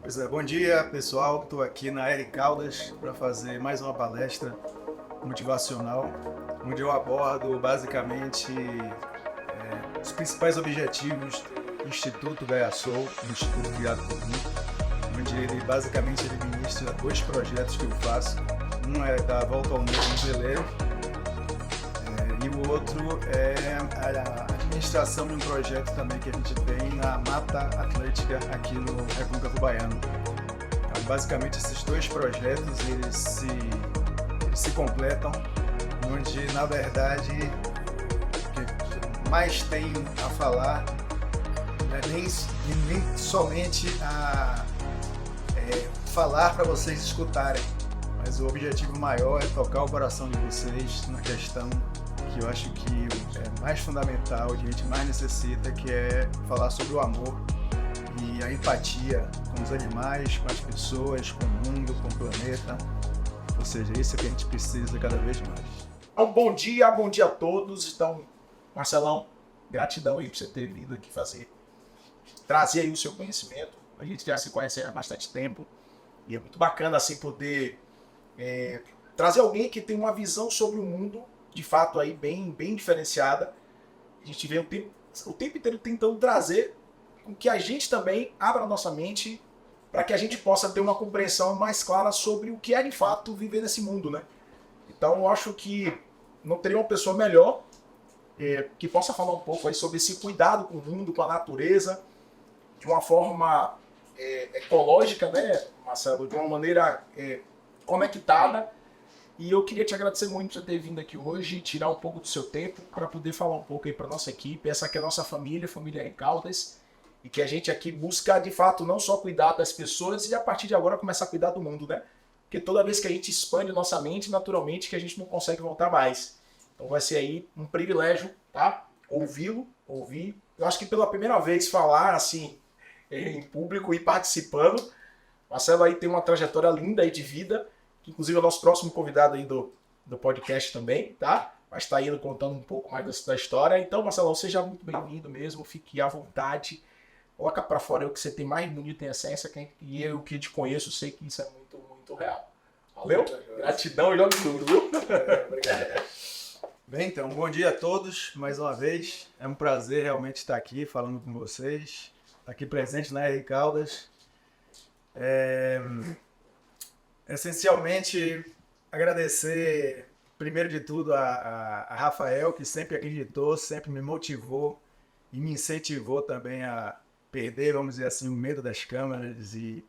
Pois é, bom dia pessoal, estou aqui na Eric Caldas para fazer mais uma palestra motivacional, onde eu abordo basicamente os principais objetivos do Instituto Gaia Soul, um instituto criado por mim, onde ele ministra dois projetos que eu faço. Um é da Volta ao Mundo no Veleiro, e o outro é a administração de um projeto também que a gente tem na Mata Atlântica aqui no Recôncavo Baiano. Então, basicamente esses dois projetos eles se completam, onde na verdade o que mais tem a falar não é nem somente falar para vocês escutarem, mas o objetivo maior é tocar o coração de vocês na questão que eu acho que é mais fundamental, que a gente mais necessita, que é falar sobre o amor e a empatia com os animais, com as pessoas, com o mundo, com o planeta. Ou seja, isso é que a gente precisa cada vez mais. Então, bom dia a todos. Então, Marcelão, gratidão aí por você ter vindo aqui trazer aí o seu conhecimento. A gente já se conhece há bastante tempo e é muito bacana assim poder trazer alguém que tem uma visão sobre o mundo de fato aí bem diferenciada. A gente vem o tempo inteiro tentando trazer com que a gente também abra a nossa mente para que a gente possa ter uma compreensão mais clara sobre o que é de fato viver nesse mundo, né? Então eu acho que não teria uma pessoa melhor que possa falar um pouco aí sobre esse cuidado com o mundo, com a natureza, de uma forma ecológica, né, Marcelo? De uma maneira conectada. E eu queria te agradecer muito por ter vindo aqui hoje, tirar um pouco do seu tempo para poder falar um pouco aí para nossa equipe, essa que é a nossa família Recaldas, e que a gente aqui busca, de fato, não só cuidar das pessoas e a partir de agora começar a cuidar do mundo, né? Porque toda vez que a gente expande nossa mente, naturalmente que a gente não consegue voltar mais. Então vai ser aí um privilégio, tá? Ouvir. Eu acho que pela primeira vez falar assim em público e participando. Marcelo aí tem uma trajetória linda aí de vida, que inclusive é o nosso próximo convidado aí do podcast também, tá? Vai estar indo contando um pouco mais da história. Então, Marcelo, seja muito bem-vindo mesmo, fique à vontade. Coloca pra fora o que você tem mais bonito em essência, e eu que te conheço, sei que isso é muito real. Valeu? Gratidão e joga tudo, viu? Obrigado. Bem, então, bom dia a todos, mais uma vez. É um prazer realmente estar aqui falando com vocês, estar aqui presente na Eric Caldas. Essencialmente, agradecer, primeiro de tudo, a Rafael, que sempre acreditou, sempre me motivou e me incentivou também a perder, vamos dizer assim, o medo das câmeras e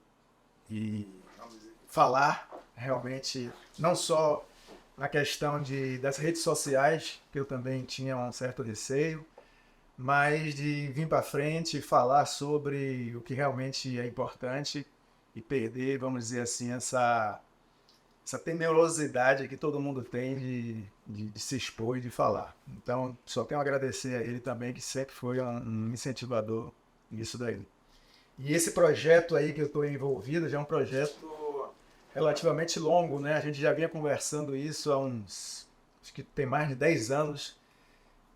vamos dizer, falar realmente, não só na questão das redes sociais, que eu também tinha um certo receio, mas de vir para frente e falar sobre o que realmente é importante e perder, vamos dizer assim, essa temerosidade que todo mundo tem de se expor e de falar. Então, só tenho a agradecer a ele também, que sempre foi um incentivador nisso daí. E esse projeto aí que eu estou envolvido já é um projeto relativamente longo, né? A gente já vinha conversando isso há acho que tem mais de 10 anos,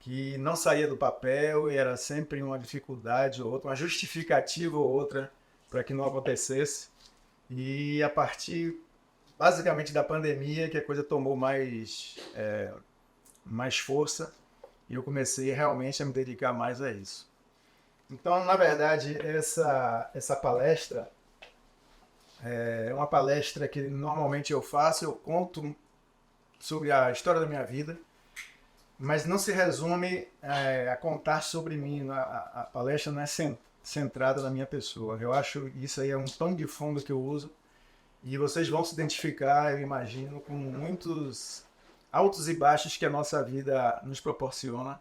que não saía do papel e era sempre uma dificuldade ou outra, uma justificativa ou outra para que não acontecesse. E a partir, basicamente, da pandemia, que a coisa tomou mais força e eu comecei realmente a me dedicar mais a isso. Então, na verdade, essa palestra é uma palestra que normalmente eu faço, eu conto sobre a história da minha vida, mas não se resume a contar sobre mim. A palestra não é centrada na minha pessoa. Eu acho que isso aí é um pano de fundo que eu uso e vocês vão se identificar, eu imagino, com muitos altos e baixos que a nossa vida nos proporciona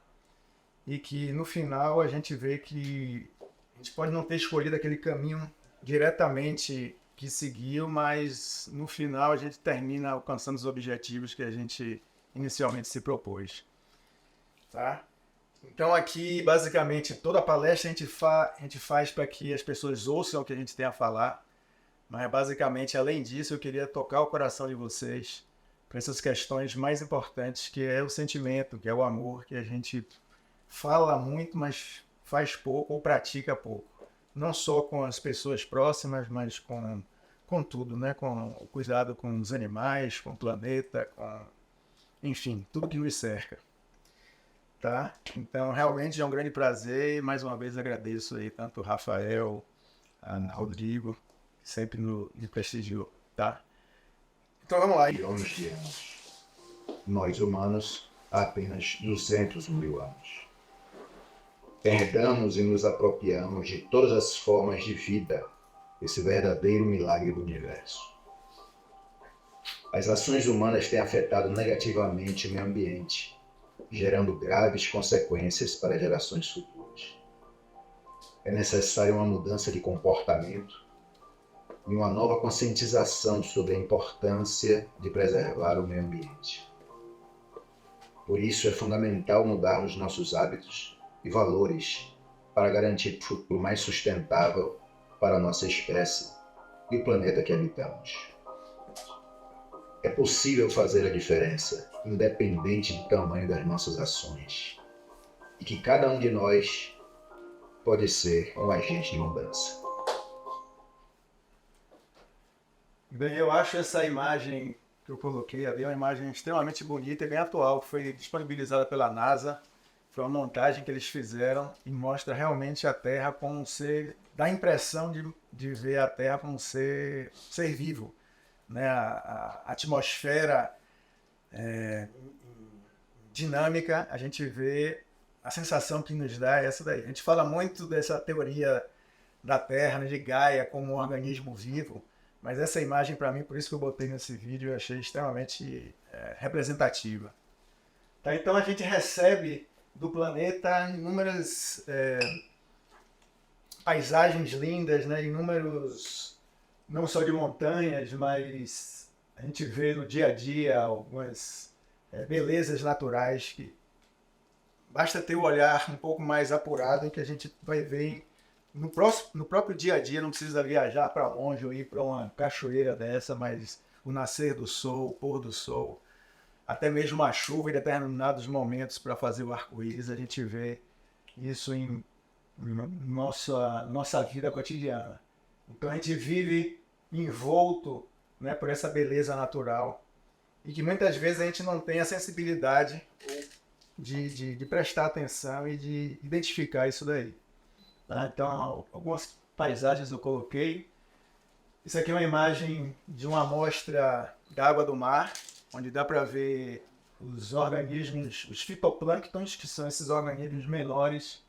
e que no final a gente vê que a gente pode não ter escolhido aquele caminho diretamente que seguiu, mas no final a gente termina alcançando os objetivos que a gente inicialmente se propôs. Tá? Então aqui, basicamente, toda a palestra a gente faz para que as pessoas ouçam o que a gente tem a falar, mas basicamente, além disso, eu queria tocar o coração de vocês para essas questões mais importantes, que é o sentimento, que é o amor, que a gente fala muito, mas faz pouco ou pratica pouco. não só com as pessoas próximas, mas com tudo, né? Com o cuidado com os animais, com o planeta, enfim, tudo que nos cerca. Tá? Então, realmente é um grande prazer e mais uma vez agradeço aí tanto o Rafael, a Rodrigo, que sempre me prestigiou, tá? Então vamos lá. Milhões de anos. Nós humanos, há apenas 200 mil anos. Herdamos e nos apropriamos de todas as formas de vida, esse verdadeiro milagre do universo. As ações humanas têm afetado negativamente o meio ambiente, gerando graves consequências para gerações futuras. É necessária uma mudança de comportamento e uma nova conscientização sobre a importância de preservar o meio ambiente. Por isso é fundamental mudarmos nossos hábitos e valores para garantir um futuro mais sustentável para a nossa espécie e o planeta que habitamos. É possível fazer a diferença, independente do tamanho das nossas ações, e que cada um de nós pode ser um agente de mudança. Bem, eu acho essa imagem que eu coloquei ali uma imagem extremamente bonita e bem atual, que foi disponibilizada pela NASA. Foi uma montagem que eles fizeram e mostra realmente a Terra como um ser, dá a impressão de ver a Terra como um ser vivo. Né? A atmosfera dinâmica, a gente vê, a sensação que nos dá é essa daí. A gente fala muito dessa teoria da Terra, né, de Gaia como um organismo vivo, mas essa imagem, para mim, por isso que eu botei nesse vídeo, eu achei extremamente representativa. Tá, então a gente recebe do planeta inúmeras paisagens lindas, né, inúmeros, não só de montanhas, mas a gente vê no dia a dia algumas belezas naturais que basta ter o olhar um pouco mais apurado que a gente vai ver no próprio dia a dia. Não precisa viajar para longe ou ir para uma cachoeira dessa, mas o nascer do sol, o pôr do sol, até mesmo a chuva em determinados momentos para fazer o arco-íris, a gente vê isso em nossa vida cotidiana. Então a gente vive envolto, né, por essa beleza natural e que muitas vezes a gente não tem a sensibilidade de prestar atenção e de identificar isso daí. Tá? Então, algumas paisagens eu coloquei. Isso aqui é uma imagem de uma amostra da água do mar, onde dá para ver os organismos, os fitoplânctons, que são esses organismos menores.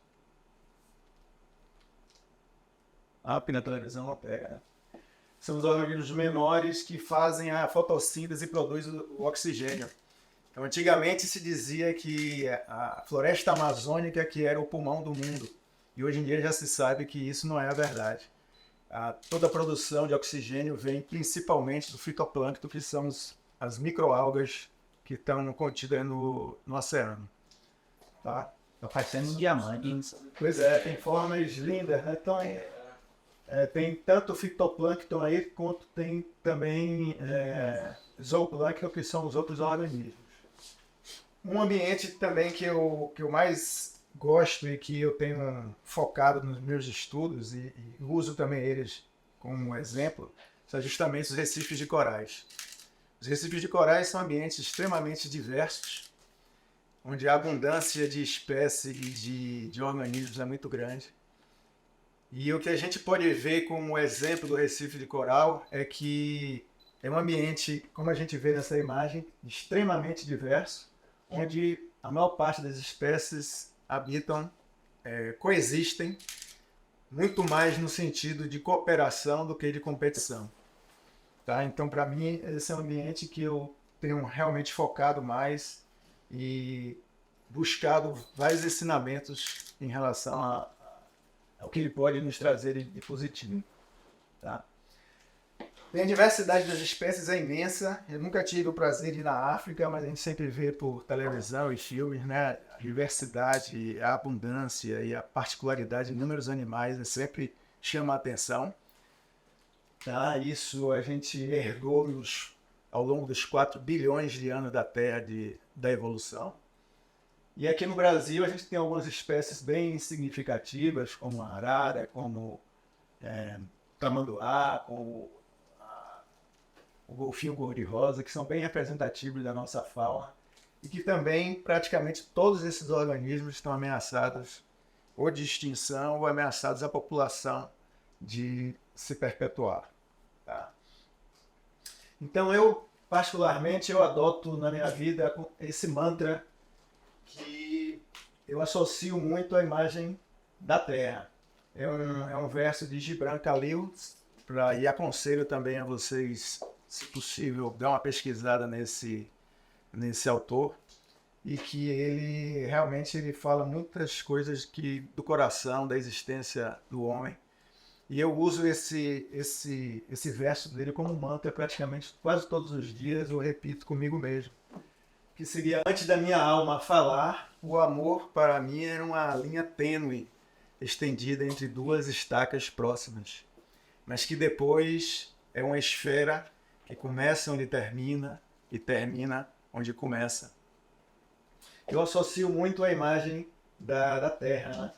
A pena da televisão não pega, né? São os organismos menores que fazem a fotossíntese e produzem o oxigênio. Então, antigamente se dizia que a floresta amazônica que era o pulmão do mundo. E hoje em dia já se sabe que isso não é a verdade. Toda a produção de oxigênio vem principalmente do fitoplâncton, que são as microalgas que estão contidas no oceano. Tá? Tá parecendo um diamante. Pois é, tem formas lindas, né? Então, tem tanto fitoplâncton aí, quanto tem também zooplâncton, que são os outros organismos. Um ambiente também que eu mais gosto e que eu tenho focado nos meus estudos e uso também eles como exemplo, são justamente os recifes de corais. Os recifes de corais são ambientes extremamente diversos, onde a abundância de espécies de organismos é muito grande. E o que a gente pode ver como exemplo do recife de coral é que é um ambiente, como a gente vê nessa imagem, extremamente diverso, onde a maior parte das espécies habitam, coexistem, muito mais no sentido de cooperação do que de competição. Tá? Então, para mim, esse é um ambiente que eu tenho realmente focado mais e buscado vários ensinamentos em relação ao que ele pode nos trazer de positivo. Tá? A diversidade das espécies é imensa. Eu nunca tive o prazer de ir na África, mas a gente sempre vê por televisão e filmes, né? A diversidade, a abundância e a particularidade de inúmeros animais sempre chama a atenção. Tá? Isso a gente herdou ao longo dos 4 bilhões de anos da Terra da evolução. E aqui no Brasil a gente tem algumas espécies bem significativas, como a arara, como tamanduá, com o golfinho cor-de-rosa, que são bem representativos da nossa fauna, e que também praticamente todos esses organismos estão ameaçados ou de extinção ou ameaçados a população de se perpetuar. Tá? Então particularmente, eu adoto na minha vida esse mantra que eu associo muito à imagem da Terra. É um verso de Gibran Khalil, e aconselho também a vocês, se possível, dar uma pesquisada nesse autor, e que ele fala muitas coisas do coração, da existência do homem. E eu uso esse verso dele como mantra praticamente quase todos os dias, eu repito comigo mesmo. Que seria: antes da minha alma falar, o amor para mim era uma linha tênue, estendida entre duas estacas próximas, mas que depois é uma esfera que começa onde termina e termina onde começa. Eu associo muito a imagem da Terra, né?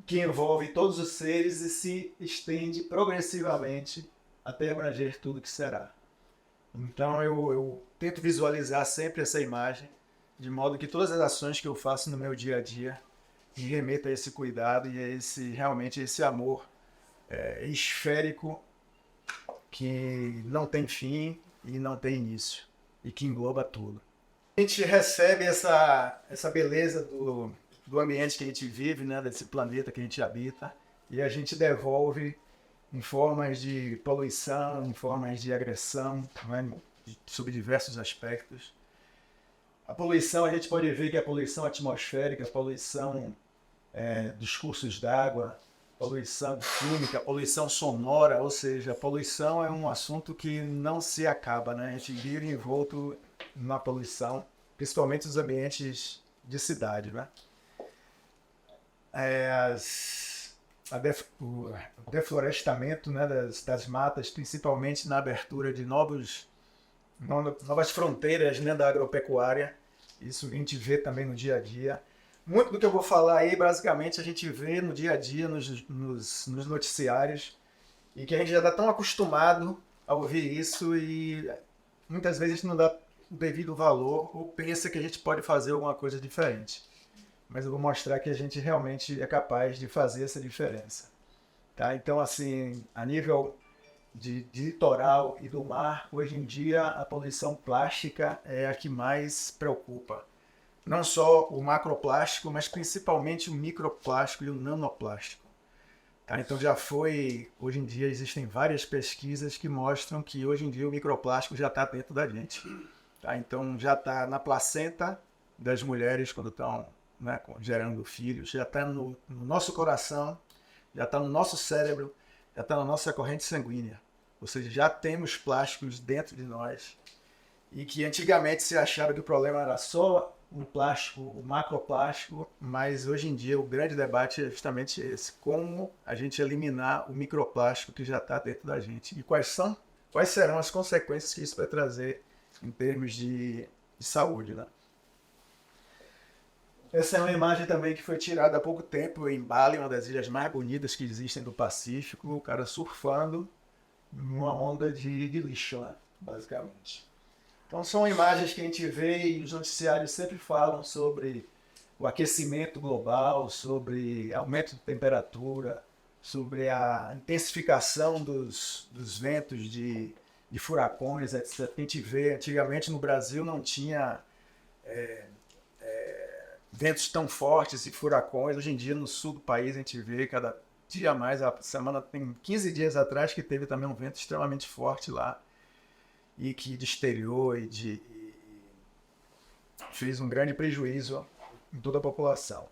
Que envolve todos os seres e se estende progressivamente até abranger tudo que será. Então eu tento visualizar sempre essa imagem, de modo que todas as ações que eu faço no meu dia a dia me remetam a esse cuidado e a realmente esse amor esférico que não tem fim e não tem início, e que engloba tudo. A gente recebe essa beleza do ambiente que a gente vive, né, desse planeta que a gente habita, e a gente devolve em formas de poluição, em formas de agressão, né, sob diversos aspectos. A poluição, a gente pode ver que a poluição atmosférica, a poluição dos cursos d'água, poluição química, poluição sonora, ou seja, a poluição é um assunto que não se acaba, né? A gente vive envolto na poluição, principalmente nos ambientes de cidade, né? O deflorestamento, né, das matas, principalmente na abertura de novas fronteiras, né, da agropecuária. Isso a gente vê também no dia a dia. Muito do que eu vou falar aí, basicamente, a gente vê no dia a dia, nos noticiários, e que a gente já está tão acostumado a ouvir isso e muitas vezes a gente não dá o devido valor ou pensa que a gente pode fazer alguma coisa diferente. Mas eu vou mostrar que a gente realmente é capaz de fazer essa diferença. Tá? Então, assim, a nível de litoral e do mar, hoje em dia a poluição plástica é a que mais preocupa. Não só o macroplástico, mas principalmente o microplástico e o nanoplástico. Tá? Então hoje em dia existem várias pesquisas que mostram que hoje em dia o microplástico já está dentro da gente. Tá? Então já está na placenta das mulheres quando estão, né, gerando filhos, já está no nosso coração, já está no nosso cérebro, já está na nossa corrente sanguínea. Ou seja, já temos plásticos dentro de nós. E que antigamente se achava que o problema era só o plástico, o macroplástico, mas hoje em dia o grande debate é justamente esse: como a gente eliminar o microplástico que já está dentro da gente e quais serão as consequências que isso vai trazer em termos de saúde, né? Essa é uma imagem também que foi tirada há pouco tempo em Bali, uma das ilhas mais bonitas que existem do Pacífico, o cara surfando numa onda de lixo, né, basicamente. Então são imagens que a gente vê e os noticiários sempre falam sobre o aquecimento global, sobre aumento de temperatura, sobre a intensificação dos ventos de furacões, etc. A gente vê, antigamente no Brasil não tinha ventos tão fortes e furacões. Hoje em dia no sul do país a gente vê cada dia mais. A semana tem 15 dias atrás que teve também um vento extremamente forte lá e que deteriorou e fez um grande prejuízo em toda a população.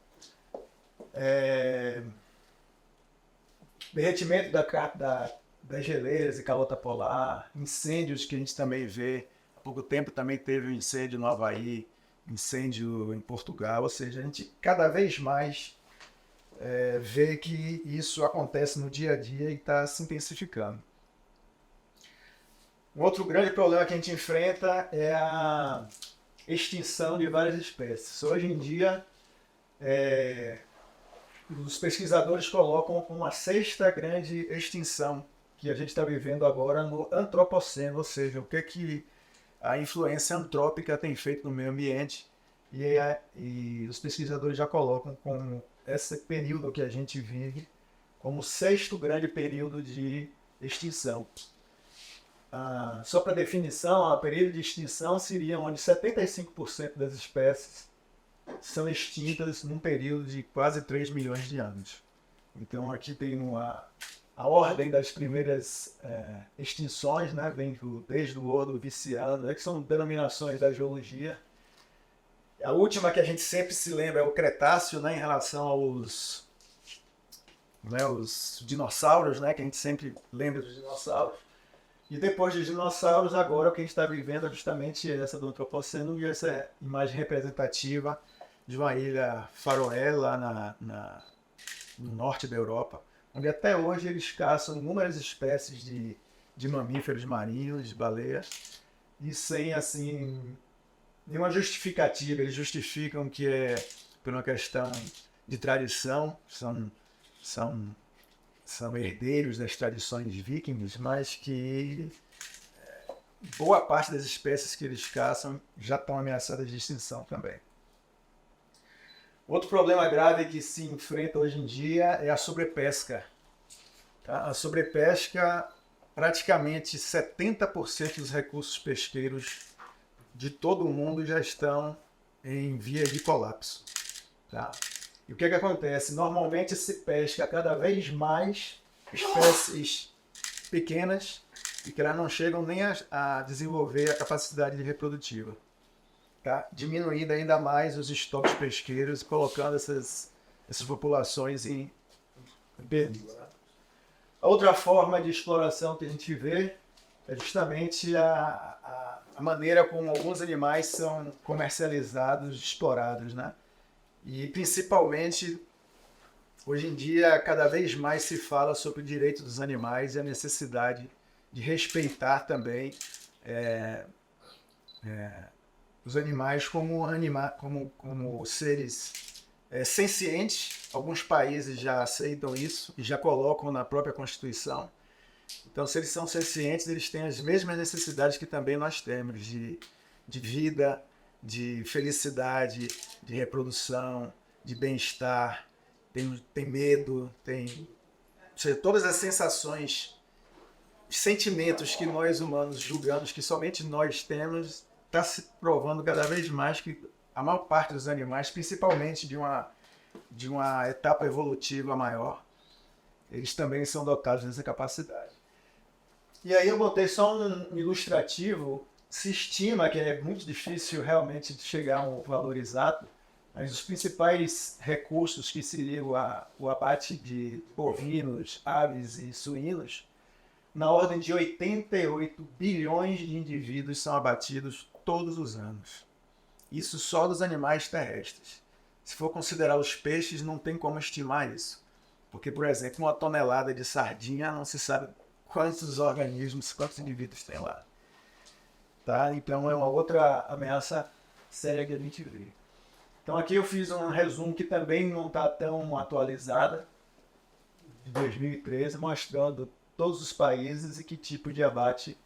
Derretimento das geleiras e calota polar, incêndios que a gente também vê. Há pouco tempo também teve um incêndio no Havaí, incêndio em Portugal, ou seja, a gente cada vez mais vê que isso acontece no dia a dia e está se intensificando. Um outro grande problema que a gente enfrenta é a extinção de várias espécies. Hoje em dia, os pesquisadores colocam como a sexta grande extinção que a gente está vivendo agora no antropoceno, ou seja, o que a influência antrópica tem feito no meio ambiente. E os pesquisadores já colocam como esse período que a gente vive como o sexto grande período de extinção. Só para definição, o período de extinção seria onde 75% das espécies são extintas num período de quase 3 milhões de anos. Então aqui tem a ordem das primeiras extinções, né? Vem desde o Ordoviciano, que são denominações da geologia. A última que a gente sempre se lembra é o Cretáceo, né? Em relação aos os dinossauros, né? Que a gente sempre lembra dos dinossauros. E depois dos dinossauros, agora o que a gente está vivendo é justamente essa do Antropoceno e essa imagem representativa de uma ilha Faroé lá no norte da Europa, onde até hoje eles caçam inúmeras espécies de mamíferos marinhos, de baleias, e sem assim nenhuma justificativa. Eles justificam que é por uma questão de tradição, são herdeiros das tradições vikings, mas que boa parte das espécies que eles caçam já estão ameaçadas de extinção também. Outro problema grave que se enfrenta hoje em dia é a sobrepesca. A sobrepesca, praticamente 70% dos recursos pesqueiros de todo o mundo já estão em via de colapso. Tá? E o que acontece? Normalmente se pesca cada vez mais espécies pequenas e que elas não chegam nem a desenvolver a capacidade reprodutiva. Tá? Diminuindo ainda mais os estoques pesqueiros, colocando essas populações em perigo. A outra forma de exploração que a gente vê é justamente a maneira como alguns animais são comercializados, explorados, né? E principalmente, hoje em dia, cada vez mais se fala sobre o direito dos animais e a necessidade de respeitar também os animais como seres sencientes. Alguns países já aceitam isso e já colocam na própria Constituição. Então, se eles são sencientes, eles têm as mesmas necessidades que também nós temos, de vida, de felicidade, de reprodução, de bem-estar, tem medo, ou seja, todas as sensações, os sentimentos que nós humanos julgamos que somente nós temos, está se provando cada vez mais que a maior parte dos animais, principalmente de uma etapa evolutiva maior, eles também são dotados dessa capacidade. E aí eu botei só um ilustrativo. Se estima que é muito difícil realmente chegar a um valor exato, mas os principais recursos que seriam o abate de bovinos, aves e suínos, na ordem de 88 bilhões de indivíduos são abatidos todos os anos. Isso só dos animais terrestres. Se for considerar os peixes, não tem como estimar isso. Porque, por exemplo, uma tonelada de sardinha não se sabe quantos organismos, quantos indivíduos tem lá. Tá? Então é uma outra ameaça séria que a gente vê. Então aqui eu fiz um resumo que também não está tão atualizado, de 2013, mostrando todos os países e que tipo de abate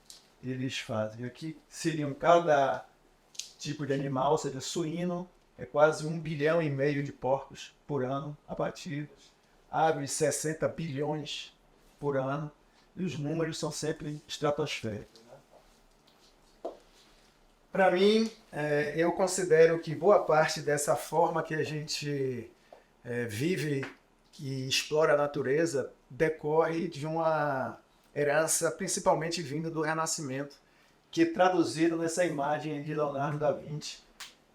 eles fazem. Aqui seriam cada tipo de animal, ou seja, suíno, é quase 1,5 bilhão de porcos por ano abatidos, aves 60 bilhões por ano, e os números são sempre estratosféricos. Para mim, eu considero que boa parte dessa forma que a gente vive e explora a natureza decorre de uma herança principalmente vinda do Renascimento, que é traduzido nessa imagem de Leonardo da Vinci,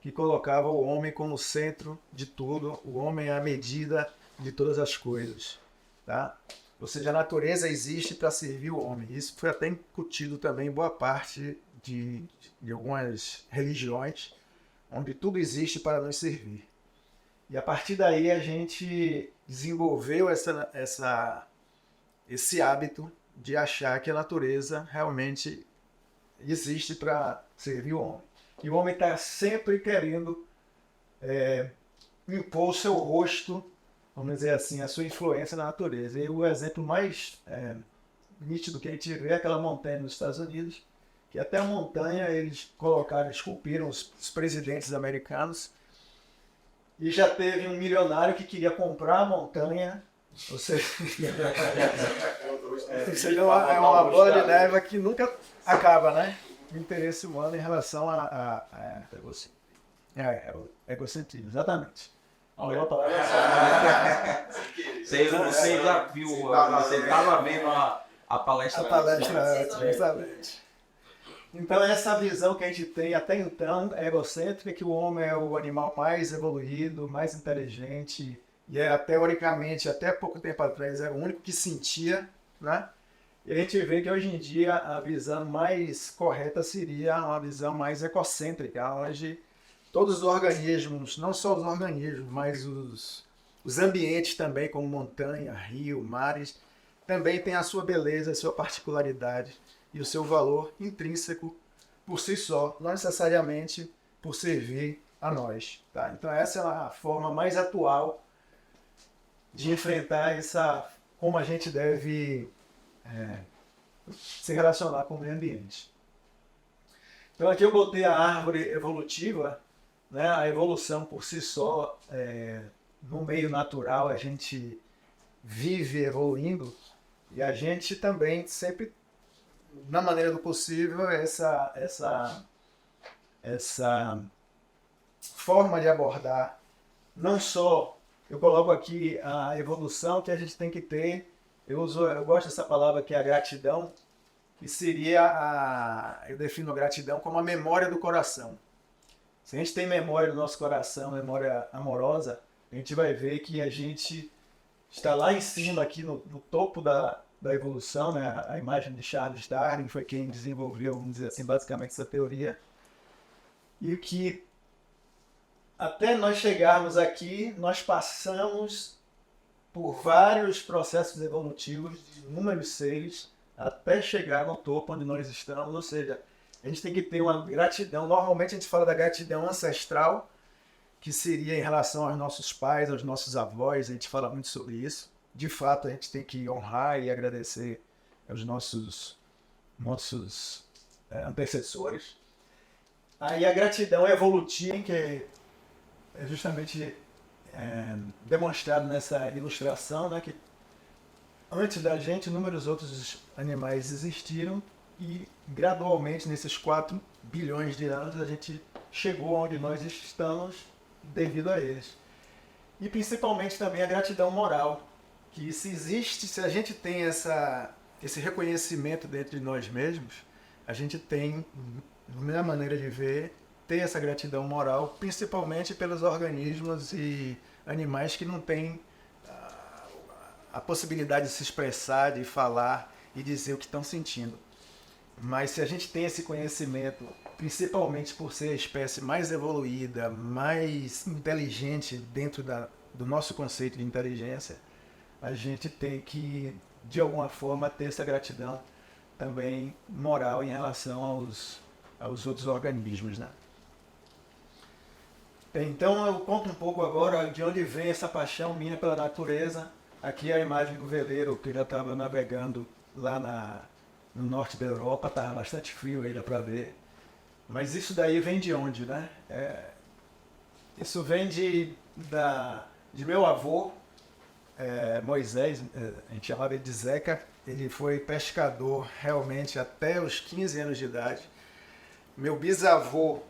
que colocava o homem como centro de tudo, o homem é a medida de todas as coisas. Tá? Ou seja, a natureza existe para servir o homem. Isso foi até incutido também em boa parte de algumas religiões, onde tudo existe para nos servir. E a partir daí a gente desenvolveu esse hábito de achar que a natureza realmente existe para servir o homem. E o homem está sempre querendo impor o seu rosto vamos dizer assim, a sua influência na natureza. E o exemplo mais nítido que a gente vê é aquela montanha nos Estados Unidos, que até a montanha eles colocaram, esculpiram os presidentes americanos, e já teve um milionário que queria comprar a montanha, ou seja, é uma bola de neve que nunca acaba, né? O interesse humano em relação a egocentrismo, exatamente. Olha a palavra. Você já viu, você estava vendo a palestra. A palestra, exatamente. Então, essa visão que a gente tem até então é egocêntrica, que o homem é o animal mais evoluído, mais inteligente, e era teoricamente, até pouco tempo atrás, era o único que sentia, né? E a gente vê que hoje em dia a visão mais correta seria uma visão mais egocêntrica, onde todos os organismos, não só os organismos, mas os ambientes também, como montanha, rio, mares, também têm a sua beleza, a sua particularidade e o seu valor intrínseco por si só, não necessariamente por servir a nós. Tá? Então essa é a forma mais atual de enfrentar como a gente deve se relacionar com o meio ambiente. Então aqui eu botei a árvore evolutiva, né? A evolução por si só, no meio natural a gente vive evoluindo e a gente também sempre, na maneira do possível, essa forma de abordar, não só, eu coloco aqui a evolução que a gente tem que ter, eu gosto dessa palavra que é a gratidão, que seria eu defino a gratidão como a memória do coração. Se a gente tem memória do nosso coração, memória amorosa, a gente vai ver que a gente está lá em cima, aqui no topo da evolução, né? A imagem de Charles Darwin foi quem desenvolveu, vamos dizer assim, basicamente essa teoria. E que até nós chegarmos aqui, nós passamos por vários processos evolutivos de inúmeros seres até chegar no topo onde nós estamos, ou seja, a gente tem que ter uma gratidão. Normalmente a gente fala da gratidão ancestral, que seria em relação aos nossos pais, aos nossos avós, a gente fala muito sobre isso. De fato, a gente tem que honrar e agradecer aos nossos antecessores. Aí a gratidão evolutiva, que é justamente demonstrado nessa ilustração, né, que antes da gente, inúmeros outros animais existiram e gradualmente, nesses 4 bilhões de anos, a gente chegou onde nós estamos devido a eles. E principalmente também a gratidão moral, que se a gente tem esse reconhecimento dentro de nós mesmos, a gente tem, na minha maneira de ver, ter essa gratidão moral, principalmente pelos organismos e animais que não têm a possibilidade de se expressar, de falar e dizer o que estão sentindo. Mas se a gente tem esse conhecimento, principalmente por ser a espécie mais evoluída, mais inteligente dentro do nosso conceito de inteligência, a gente tem que, de alguma forma, ter essa gratidão também moral em relação aos outros organismos, né? Então eu conto um pouco agora de onde vem essa paixão minha pela natureza. Aqui é a imagem do veleiro que já estava navegando lá no norte da Europa, estava bastante frio aí, dá para ver. Mas isso daí vem de onde, né? Isso vem de meu avô, Moisés, a gente chamava ele de Zeca. Ele foi pescador realmente até os 15 anos de idade. Meu bisavô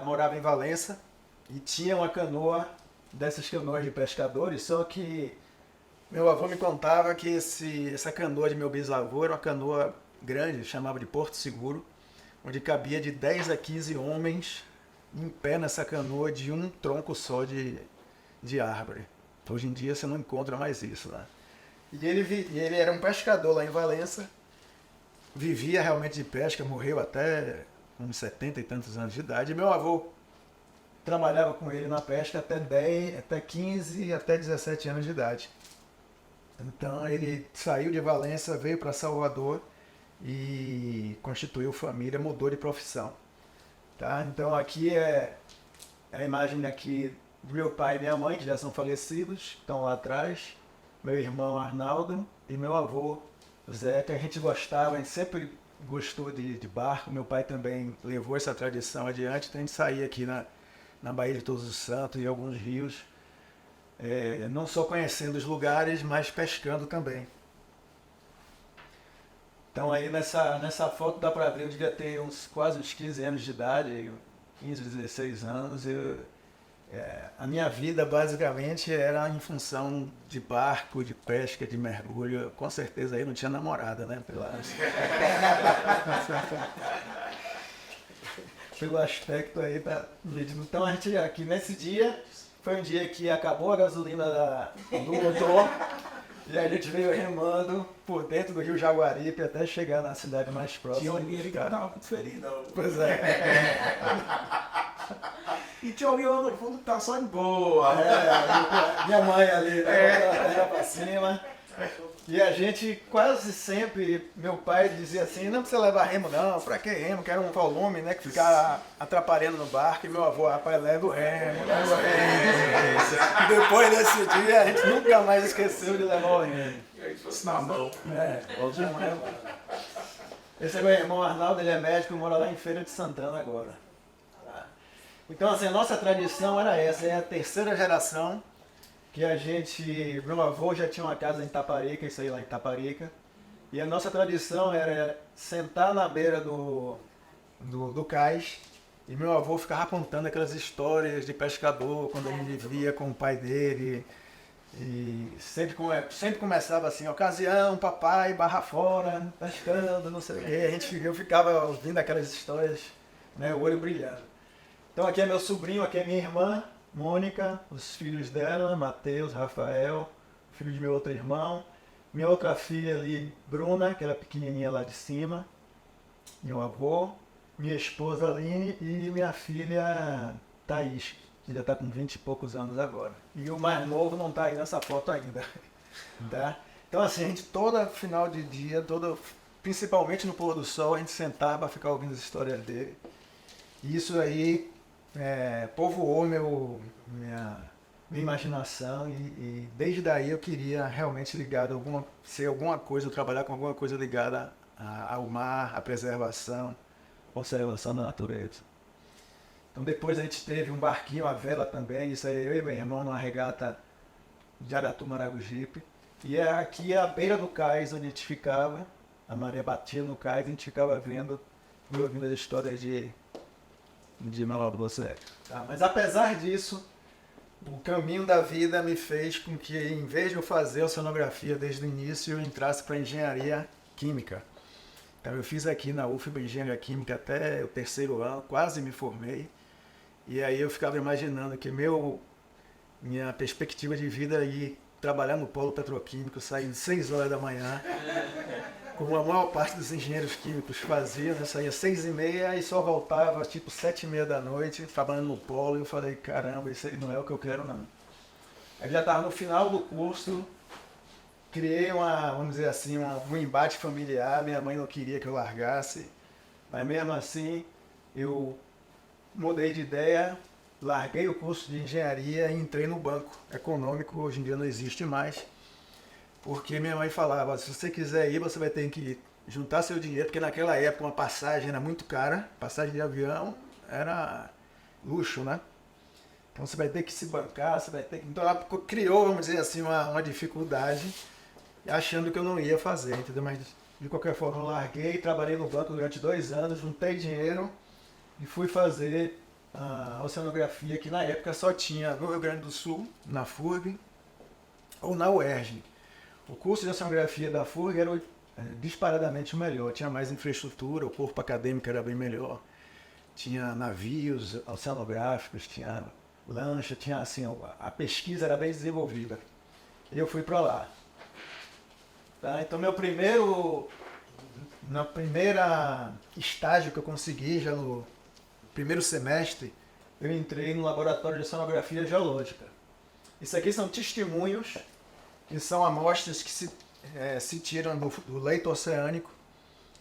morava em Valença e tinha uma canoa, dessas canoas de pescadores, só que meu avô me contava que essa canoa de meu bisavô era uma canoa grande, chamava de Porto Seguro, onde cabia de 10 a 15 homens em pé nessa canoa de um tronco só de árvore. Hoje em dia você não encontra mais isso lá. E ele era um pescador lá em Valença, vivia realmente de pesca, morreu até uns 70 e tantos anos de idade. E meu avô trabalhava com ele na pesca até 15, até 17 anos de idade. Então ele saiu de Valença, veio para Salvador e constituiu família, mudou de profissão. Tá? Então aqui é a imagem aqui meu pai e minha mãe, que já são falecidos, estão lá atrás, meu irmão Arnaldo e meu avô Zé, que a gente gostava, a gente sempre gostou de barco. Meu pai também levou essa tradição adiante, então a gente saía aqui na Baía de Todos os Santos e alguns rios, não só conhecendo os lugares, mas pescando também. Então aí nessa foto dá pra ver, eu devia ter quase uns 15 anos de idade, 15, 16 anos. A minha vida basicamente era em função de barco, de pesca, de mergulho. Com certeza aí não tinha namorada, né? Pelo aspecto aí da vídeo. Então a gente aqui nesse dia, foi um dia que acabou a gasolina do motor e a gente veio remando por dentro do Rio Jaguaribe até chegar na cidade mais próxima. Tinha alguém ali que tava muito feliz. Pois é. E tinha alguém lá no fundo que tá só de boa. Minha mãe ali, era pra cima. E a gente quase sempre, meu pai dizia assim, não precisa levar remo não, pra que remo? Quero um volume, né, que ficar atrapalhando no barco. E meu avô, rapaz, leva o remo, leva o remo. E depois desse dia, a gente nunca mais esqueceu de levar o remo. E aí fosse na mão. Hoje não é. Esse é meu irmão Arnaldo, ele é médico e mora lá em Feira de Santana agora. Então, assim, a nossa tradição era essa, é a terceira geração que a gente... Meu avô já tinha uma casa em Itaparica, isso aí lá em Itaparica, e a nossa tradição era sentar na beira do cais e meu avô ficava contando aquelas histórias de pescador, quando ele vivia com o pai dele, e sempre começava assim, ocasião, papai, barra fora, pescando, não sei o quê, eu ficava ouvindo aquelas histórias, né, o olho brilhando. Então aqui é meu sobrinho, aqui é minha irmã, Mônica, os filhos dela, Matheus, Rafael, filho de meu outro irmão, minha outra filha ali, Bruna, que era pequenininha lá de cima, meu avô, minha esposa Aline e minha filha Thaís, que já está com 20 e poucos anos agora. E o mais novo não está aí nessa foto ainda. Tá? Então assim, a gente todo final de dia, principalmente no pôr do sol, a gente sentava para ficar ouvindo as histórias dele. E isso aí povoou minha imaginação e desde daí eu queria realmente ser alguma coisa, trabalhar com alguma coisa ligada ao mar, à conservação da natureza. Então depois a gente teve um barquinho, a vela também, isso aí eu e meu irmão numa regata de Aratu Maragogipe. E aqui à beira do cais onde a gente ficava, a maré batia no cais, a gente ficava ouvindo as histórias de Malabrossé. Tá, mas apesar disso, o caminho da vida me fez com que, em vez de eu fazer oceanografia desde o início, eu entrasse para engenharia química. Então eu fiz aqui na UFBA engenharia química até o terceiro ano, quase me formei. E aí eu ficava imaginando que minha perspectiva de vida era ir trabalhar no polo petroquímico, saindo 6 horas da manhã, como a maior parte dos engenheiros químicos faziam, né? Saía 6h30 e só voltava tipo 7h30 da noite, trabalhando no polo, e eu falei, caramba, isso aí não é o que eu quero não. Aí já estava no final do curso, criei vamos dizer assim, um embate familiar, minha mãe não queria que eu largasse, mas mesmo assim eu mudei de ideia, larguei o curso de engenharia e entrei no banco econômico, hoje em dia não existe mais. Porque minha mãe falava, se você quiser ir, você vai ter que juntar seu dinheiro, porque naquela época uma passagem era muito cara, passagem de avião era luxo, né? Então você vai ter que se bancar, você vai ter que... Então ela criou, vamos dizer assim, uma dificuldade, achando que eu não ia fazer, entendeu? Mas de qualquer forma eu larguei, trabalhei no banco durante 2 anos, juntei dinheiro e fui fazer a oceanografia, que na época só tinha no Rio Grande do Sul, na FURG, ou na UERJ. O curso de oceanografia da FURG era disparadamente o melhor, tinha mais infraestrutura, o corpo acadêmico era bem melhor, tinha navios oceanográficos, tinha lancha, tinha assim, a pesquisa era bem desenvolvida. E eu fui para lá. Tá? Então na primeira estágio que eu consegui, já no primeiro semestre, eu entrei no laboratório de oceanografia geológica. Isso aqui são testemunhos, que são amostras que se tiram do leito oceânico.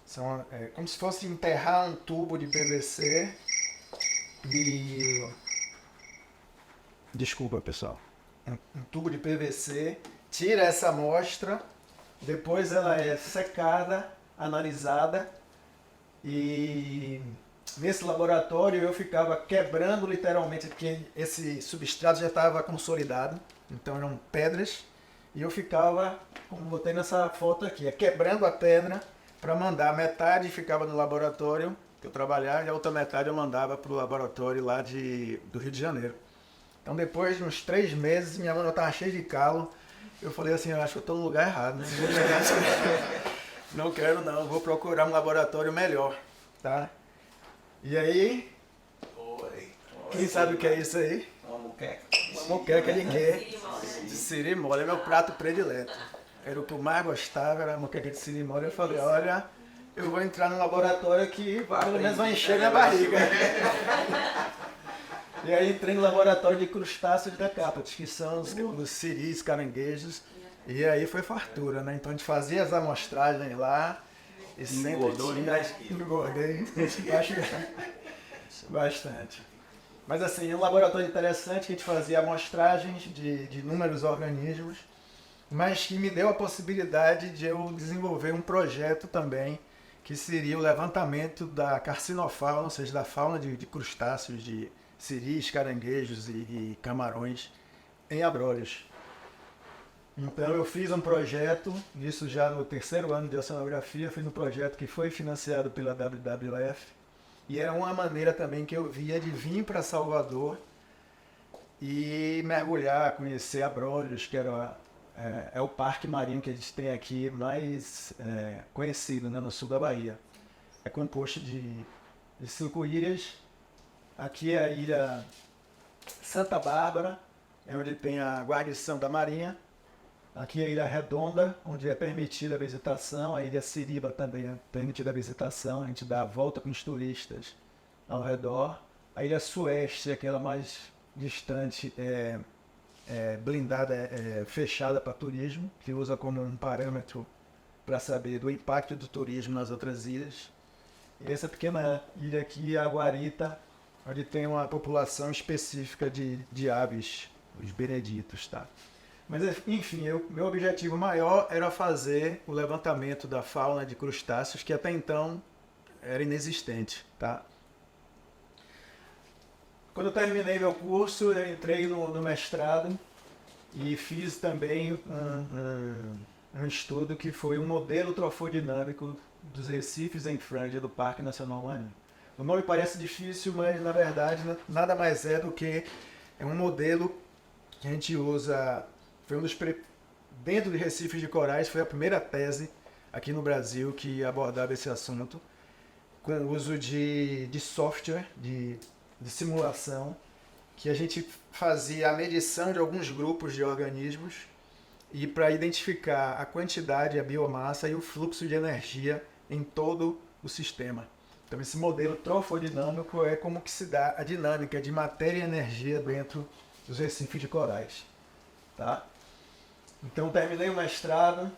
São como se fosse enterrar um tubo de PVC desculpa pessoal, um tubo de PVC, tira essa amostra, depois ela é secada, analisada, e nesse laboratório eu ficava quebrando literalmente, porque esse substrato já estava consolidado, então eram pedras, e eu ficava, como botei nessa foto aqui, quebrando a pedra para mandar. Metade ficava no laboratório que eu trabalhava e a outra metade eu mandava para o laboratório lá do Rio de Janeiro. Então depois de uns 3 meses, minha mão estava cheia de calo, eu falei assim, eu acho que eu estou no lugar errado, né? Não quero não, vou procurar um laboratório melhor, tá? E aí, quem sabe o que é isso aí? Uma muqueca. Uma moqueca de quê? De siri mole, é meu prato predileto. Era o que eu mais gostava, era a moqueca de siri mole. Eu falei, olha, eu vou entrar no laboratório que pelo menos vai encher minha barriga. E aí entrei no laboratório de crustáceos da Cápatos, que são os siris, caranguejos. E aí foi fartura, né? Então a gente fazia as amostragens lá. E sempre Engordou tinha... 10 quilos. Engordei. Bastante. Mas assim, um laboratório interessante que a gente fazia amostragens de inúmeros organismos, mas que me deu a possibilidade de eu desenvolver um projeto também, que seria o levantamento da carcinofauna, ou seja, da fauna de crustáceos, de siris, caranguejos e camarões em abrolhos. Então eu fiz um projeto, isso já no 3º ano de oceanografia, fiz um projeto que foi financiado pela WWF, e era uma maneira também que eu via de vir para Salvador e mergulhar, conhecer Abrolhos, que é o parque marinho que a gente tem aqui mais conhecido, né, no sul da Bahia. É composto de 5 ilhas. Aqui é a ilha Santa Bárbara, é onde tem a guarnição da Marinha. Aqui é a Ilha Redonda, onde é permitida a visitação. A Ilha Siriba também é permitida a visitação. A gente dá a volta com os turistas ao redor. A Ilha Sueste, aquela mais distante, blindada, fechada para turismo, que usa como um parâmetro para saber do impacto do turismo nas outras ilhas. E essa pequena ilha aqui é a Guarita, onde tem uma população específica de aves, os beneditos, tá? Mas, enfim, meu objetivo maior era fazer o levantamento da fauna de crustáceos, que até então era inexistente, tá? Quando eu terminei meu curso, eu entrei no mestrado e fiz também um estudo que foi um modelo trofodinâmico dos recifes em franja do Parque Nacional Marinho. O nome parece difícil, mas na verdade nada mais é do que um modelo que a gente usa. Foi dentro de recifes de corais, foi a primeira tese aqui no Brasil que abordava esse assunto, com o uso de software, de simulação, que a gente fazia a medição de alguns grupos de organismos e para identificar a quantidade, a biomassa e o fluxo de energia em todo o sistema. Então esse modelo trofodinâmico é como que se dá a dinâmica de matéria e energia dentro dos recifes de corais. Tá? Então terminei o mestrado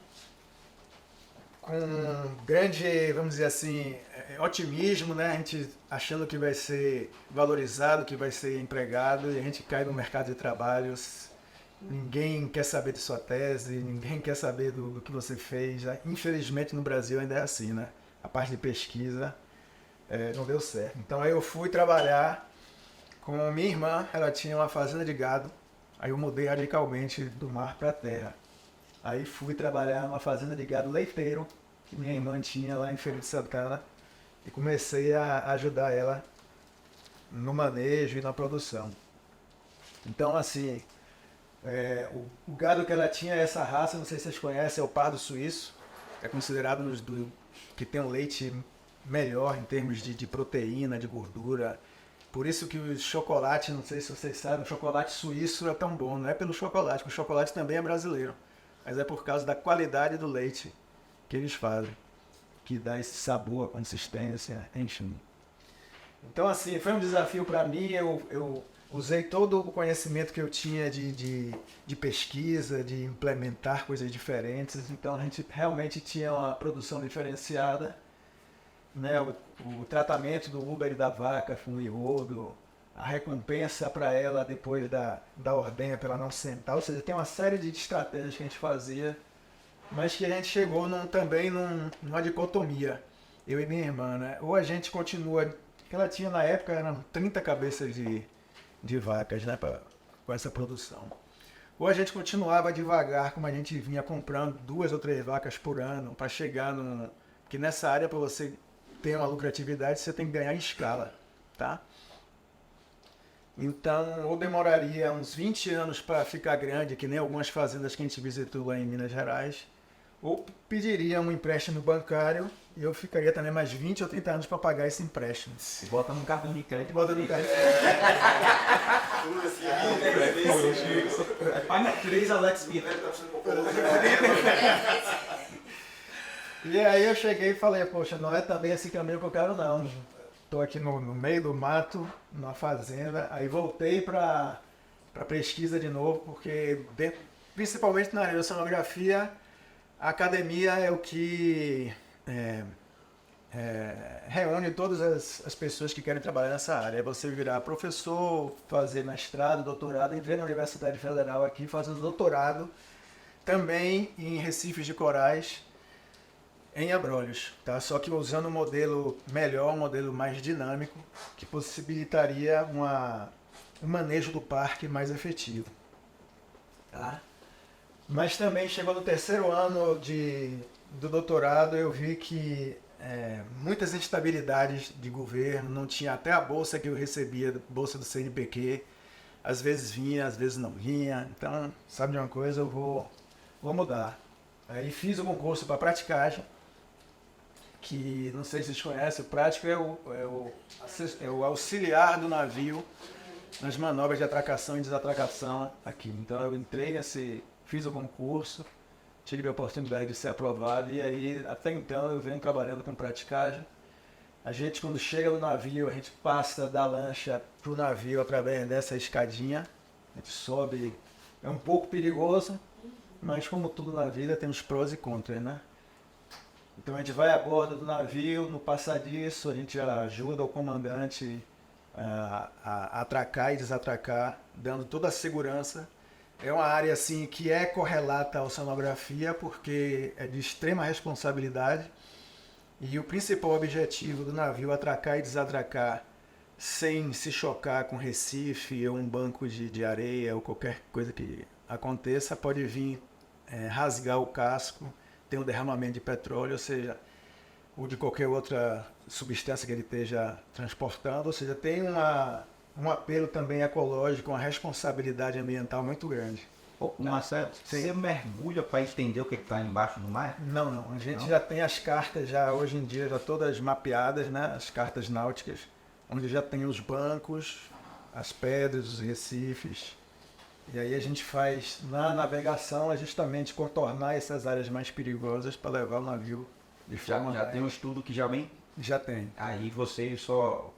com um grande, vamos dizer assim, otimismo, né? A gente achando que vai ser valorizado, que vai ser empregado, e a gente cai no mercado de trabalhos. Ninguém quer saber de sua tese, ninguém quer saber do que você fez. Infelizmente no Brasil ainda é assim, né? A parte de pesquisa não deu certo. Então aí eu fui trabalhar com minha irmã, ela tinha uma fazenda de gado. Aí eu mudei radicalmente do mar para a terra. Aí fui trabalhar numa fazenda de gado leiteiro, que minha irmã tinha lá em Feira de Santana, e comecei a ajudar ela no manejo e na produção. Então, assim, o gado que ela tinha é essa raça, não sei se vocês conhecem, é o pardo suíço, é considerado que tem um leite melhor em termos de proteína, de gordura. Por isso que o chocolate, não sei se vocês sabem, o chocolate suíço é tão bom. Não é pelo chocolate, porque o chocolate também é brasileiro. Mas é por causa da qualidade do leite que eles fazem, que dá esse sabor, consistência, enfim. Então, assim, foi um desafio para mim. Eu usei todo o conhecimento que eu tinha de pesquisa, de implementar coisas diferentes. Então, a gente realmente tinha uma produção diferenciada. Né, o tratamento do úbere da vaca com iodo, a recompensa para ela depois da ordenha, para ela não sentar. Ou seja, tem uma série de estratégias que a gente fazia, mas que a gente chegou também numa dicotomia, eu e minha irmã, né? Ou a gente continua, que ela tinha na época, eram 30 cabeças de vacas, né, com essa produção. Ou a gente continuava devagar, como a gente vinha comprando 2 ou 3 vacas por ano, para chegar no... Porque nessa área, para você ter uma lucratividade, você tem que ganhar em escala, tá? Então, ou demoraria uns 20 anos para ficar grande, que nem algumas fazendas que a gente visitou lá em Minas Gerais, ou pediria um empréstimo bancário e eu ficaria também mais 20 ou 30 anos para pagar esse empréstimo. Bota no cartão de crédito. Bota no cartão. Paga 3 Alex Vita. E aí eu cheguei e falei, poxa, não é também esse caminho que eu quero não. Estou aqui no meio do mato, numa fazenda, aí voltei para pesquisa de novo, porque principalmente na área de oceanografia, a academia é o que reúne todas as pessoas que querem trabalhar nessa área. É você virar professor, fazer mestrado, doutorado, entrei na Universidade Federal aqui, fazendo doutorado, também em recifes de corais, em abrolhos, tá? Só que usando um modelo melhor, um modelo mais dinâmico, que possibilitaria um manejo do parque mais efetivo. Tá? Mas também chegou no 3º ano do doutorado, eu vi que muitas instabilidades de governo, não tinha até a bolsa que eu recebia, bolsa do CNPq, às vezes vinha, às vezes não vinha. Então, sabe de uma coisa, eu vou mudar. Aí fiz um concurso para praticagem, que não sei se vocês conhecem, o prático é o auxiliar do navio nas manobras de atracação e desatracação aqui. Então eu entrei fiz o concurso, tive a oportunidade de ser aprovado e aí até então eu venho trabalhando com praticagem. A gente quando chega no navio, a gente passa da lancha para o navio através dessa escadinha, a gente sobe, é um pouco perigoso, mas como tudo na vida tem os prós e contras, né? Então a gente vai a bordo do navio, no passadiço, a gente ajuda o comandante a atracar e desatracar, dando toda a segurança. É uma área assim que é correlata à oceanografia, porque é de extrema responsabilidade. E o principal objetivo do navio é atracar e desatracar sem se chocar com recife ou um banco de areia ou qualquer coisa que aconteça. Pode vir rasgar o casco, tem um derramamento de petróleo, ou seja, ou de qualquer outra substância que ele esteja transportando, ou seja, tem um apelo também ecológico, uma responsabilidade ambiental muito grande. Marcelo, você mergulha para entender o que está embaixo do mar? Não. A gente já tem as cartas, já hoje em dia, já todas mapeadas, né? As cartas náuticas, onde já tem os bancos, as pedras, os recifes. E aí a gente faz, na navegação, é justamente contornar essas áreas mais perigosas para levar o navio de forma... Já tem um estudo que já vem? Já tem. Aí vocês só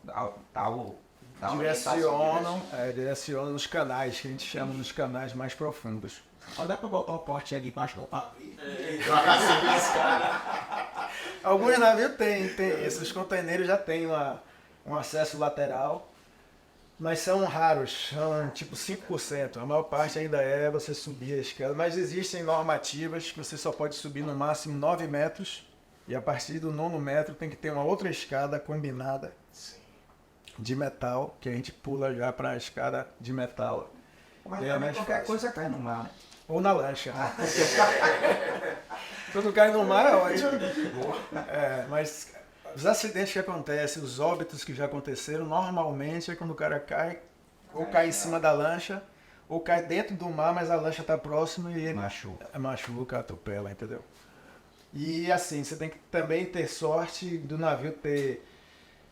direcionam nos canais, que a gente chama nos canais mais profundos. Dá para botar o porte ali embaixo? Alguns navios tem esses containeiros já tem um acesso lateral, mas são raros, são tipo 5%. A maior parte ainda é você subir a escada, mas existem normativas que você só pode subir no máximo 9 metros, e a partir do 9º metro tem que ter uma outra escada combinada de metal, que a gente pula já para a escada de metal. Mas qualquer coisa cai no mar, né? Ou na lancha. Quando cai no mar é ótimo. Mas os acidentes que acontecem, os óbitos que já aconteceram, normalmente é quando o cara cai, ou cai em cima da lancha, ou cai dentro do mar, mas a lancha está próxima e ele machuca, atropela, entendeu? E assim, você tem que também ter sorte do navio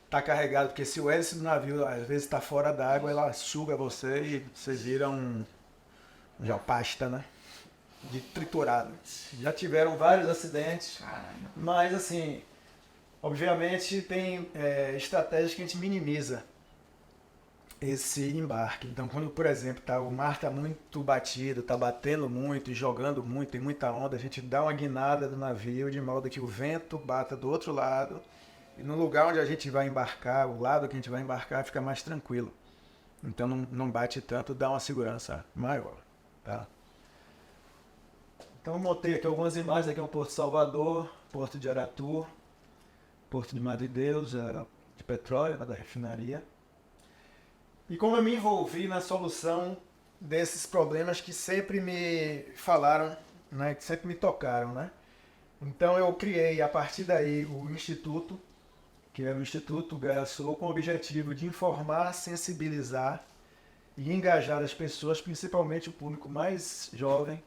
tá carregado, porque se o hélice do navio às vezes está fora d'água, ela suga você e você vira já pasta, né? De triturado. Já tiveram vários acidentes, mas assim, obviamente tem estratégias que a gente minimiza esse embarque. Então quando, por exemplo, o mar está muito batido, está batendo muito e jogando muito, tem muita onda, a gente dá uma guinada do navio de modo que o vento bata do outro lado e no lugar onde a gente vai embarcar, o lado que a gente vai embarcar fica mais tranquilo. Então não bate tanto, dá uma segurança maior. Tá? Então eu montei aqui algumas imagens, aqui é o Porto de Salvador, Porto de Aratu, Porto de Madre Deus, de petróleo, da refinaria. E como eu me envolvi na solução desses problemas que sempre me falaram, né, que sempre me tocaram, né? Então eu criei a partir daí o Instituto, que é o Instituto Geração, com o objetivo de informar, sensibilizar e engajar as pessoas, principalmente o público mais jovem,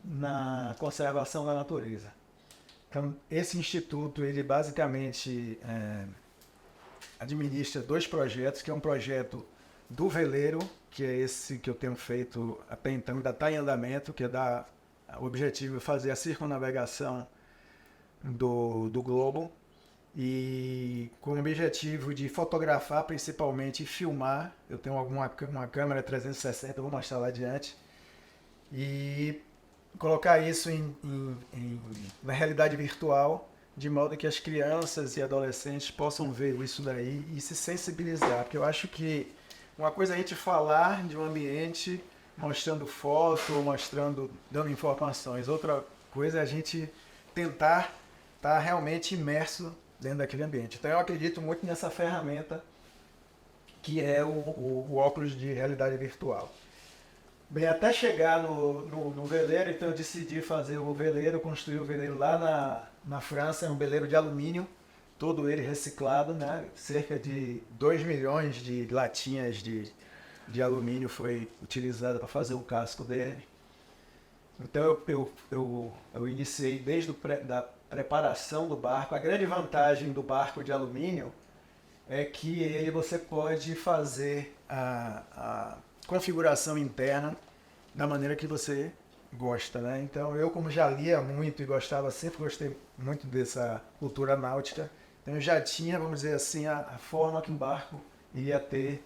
na conservação da natureza. Então, esse instituto, ele basicamente administra 2 projetos, que é um projeto do veleiro, que é esse que eu tenho feito até então, ainda está em andamento, que dá o objetivo de fazer a circunnavegação do globo, e com o objetivo de fotografar principalmente e filmar. Eu tenho uma câmera 360, eu vou mostrar lá adiante, e colocar isso na realidade virtual, de modo que as crianças e adolescentes possam ver isso daí e se sensibilizar, porque eu acho que uma coisa é a gente falar de um ambiente mostrando foto, dando informações, outra coisa é a gente tentar estar realmente imerso dentro daquele ambiente. Então eu acredito muito nessa ferramenta que é o óculos de realidade virtual. Bem, até chegar no veleiro, então eu decidi fazer o veleiro, construir o veleiro lá na França, é um veleiro de alumínio, todo ele reciclado, né? Cerca de 2 milhões de latinhas de alumínio foi utilizada para fazer o casco dele. Então eu iniciei desde da preparação do barco. A grande vantagem do barco de alumínio é que você pode fazer a configuração interna da maneira que você gosta, né? Então eu, como já lia muito e sempre gostei muito dessa cultura náutica, então eu já tinha, vamos dizer assim, a forma que um barco ia ter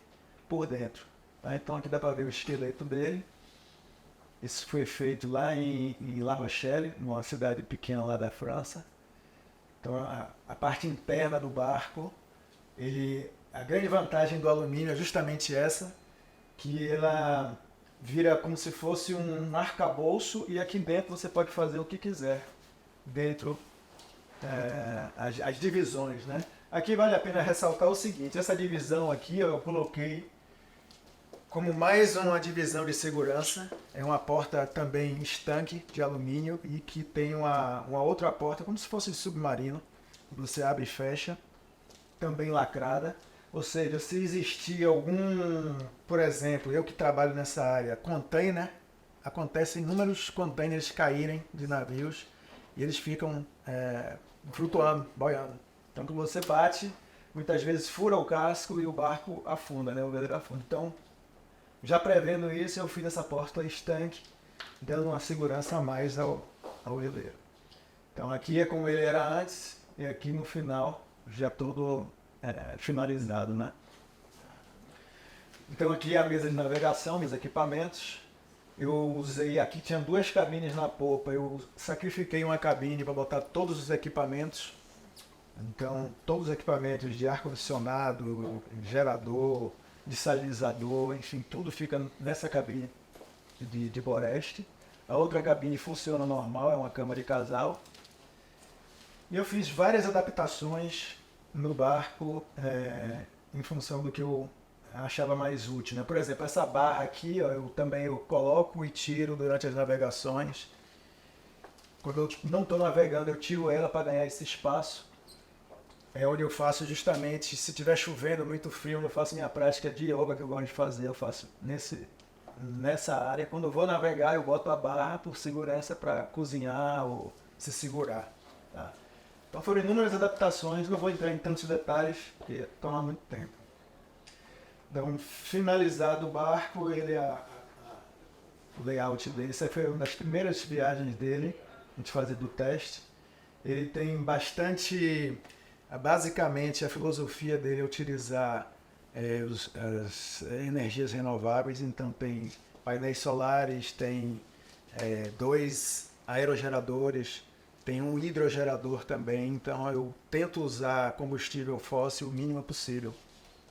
por dentro. Tá? Então aqui dá para ver o esqueleto dele. Isso foi feito lá em La Rochelle, numa cidade pequena lá da França. Então a parte interna do barco, a grande vantagem do alumínio é justamente essa, que ela vira como se fosse um arcabouço, e aqui dentro você pode fazer o que quiser dentro as divisões, né? Aqui vale a pena ressaltar o seguinte: essa divisão aqui eu coloquei como mais uma divisão de segurança. É uma porta também estanque de alumínio e que tem uma outra porta como se fosse submarino, você abre e fecha, também lacrada. Ou seja, se existir por exemplo, eu que trabalho nessa área, container, acontecem inúmeros containers caírem de navios e eles ficam flutuando, boiando. Então quando você bate, muitas vezes fura o casco e o barco afunda, né? O veleiro afunda. Então, já prevendo isso, eu fiz essa porta estanque, dando uma segurança a mais ao veleiro. Então aqui é como ele era antes, e aqui no final, já todo finalizado, né? Então aqui é a mesa de navegação, meus equipamentos. Eu usei, aqui tinha 2 cabines na popa, eu sacrifiquei uma cabine para botar todos os equipamentos. Então, todos os equipamentos de ar-condicionado, gerador, desalinizador, enfim, tudo fica nessa cabine de Boreste. A outra cabine funciona normal, é uma cama de casal. E eu fiz várias adaptações no barco em função do que eu achava mais útil, né? Por exemplo, essa barra aqui, ó, eu coloco e tiro durante as navegações. Quando eu não estou navegando, eu tiro ela para ganhar esse espaço. É onde eu faço justamente, se estiver chovendo, muito frio, eu faço minha prática de yoga que eu gosto de fazer, eu faço nessa área. Quando eu vou navegar, eu boto a barra por segurança para cozinhar ou se segurar. Tá? Então foram inúmeras adaptações, não vou entrar em tantos detalhes, porque toma muito tempo. Então, finalizado o barco, o layout dele, essa foi uma das primeiras viagens dele, a gente fazer do teste. Ele tem bastante... Basicamente, a filosofia dele é utilizar as energias renováveis. Então tem painéis solares, tem 2 aerogeradores, tem um hidrogerador também. Então eu tento usar combustível fóssil o mínimo possível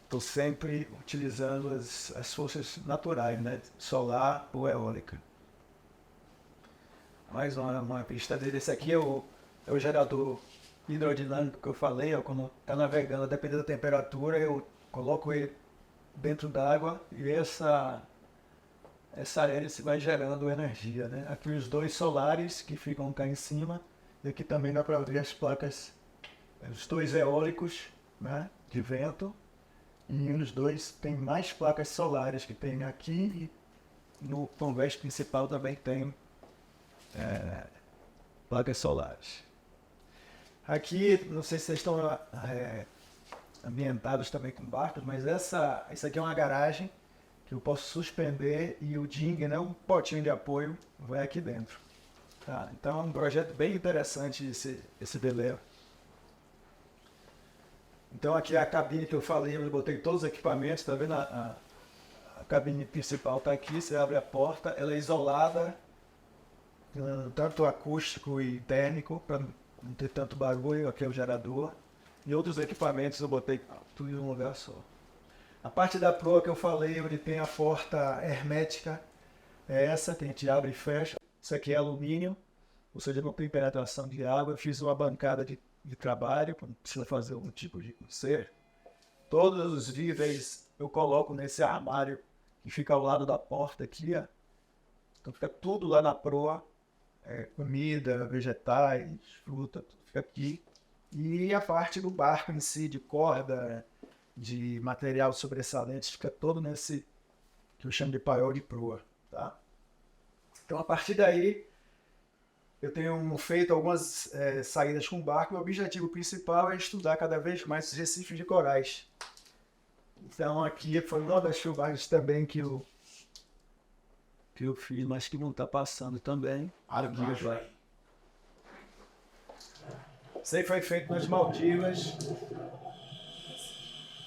estou sempre utilizando as forças naturais, né? Solar ou eólica. Mais uma pista dele. Esse aqui é o gerador hidrodinâmico que eu falei. Ó, quando está navegando, dependendo da temperatura, eu coloco ele dentro d'água e essa hélice vai gerando energia, né? Aqui os dois solares que ficam cá em cima. E aqui também dá para ver as placas, os dois eólicos, né, de vento. E os dois tem mais placas solares que tem aqui. E no convés principal também tem placas solares. Aqui, não sei se vocês estão ambientados também com barcos, mas essa aqui é uma garagem que eu posso suspender e o ding, né, um potinho de apoio, vai aqui dentro. Tá, então é um projeto bem interessante esse veleiro. Então aqui é a cabine que eu falei, eu botei todos os equipamentos, tá vendo? A cabine principal está aqui, você abre a porta, ela é isolada, tanto acústico e térmico, para não ter tanto barulho. Aqui é o gerador. E outros equipamentos eu botei tudo em um lugar só. A parte da proa que eu falei, onde tem a porta hermética, é essa que a gente abre e fecha. Isso aqui é alumínio, ou seja, não tem penetração de água. Eu fiz uma bancada de trabalho, quando precisa fazer algum tipo de conserto. Todos os níveis eu coloco nesse armário que fica ao lado da porta aqui, ó. Então fica tudo lá na proa, comida, vegetais, fruta, tudo fica aqui. E a parte do barco em si, de corda, de material sobressalente, fica todo nesse que eu chamo de paiol de proa, tá? Então a partir daí eu tenho feito algumas saídas com barco. O objetivo principal é estudar cada vez mais os recifes de corais. Então aqui foi uma das filmagens também que eu fiz, mas que não está passando também. Isso aí foi feito nas Maldivas.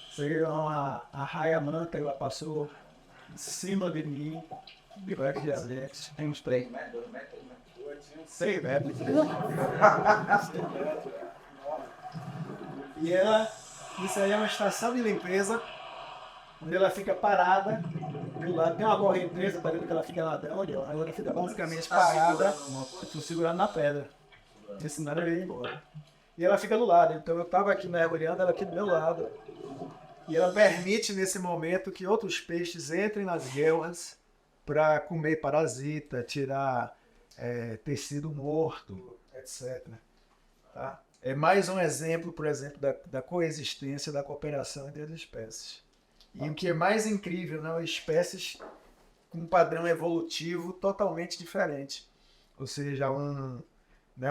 Isso aí é a raia manta, ela passou em cima de mim. Diversos dialetos. Tem uns 3 metros, 2 metros, 6 metros. E isso aí é uma estação de limpeza, onde ela fica parada. Do lado tem uma correnteza, tá vendo que ela fica nadando, ela fica basicamente parada, estou segurando na pedra. Esse nada veio embora. E ela fica do lado, então eu estava aqui mergulhando, ela aqui do meu lado. E ela permite nesse momento que outros peixes entrem nas guelras para comer parasita, tirar tecido morto, etc. Tá? É mais um exemplo, por exemplo, da coexistência, da cooperação entre as espécies. E o que é mais incrível, né? Espécies com um padrão evolutivo totalmente diferente. Ou seja, um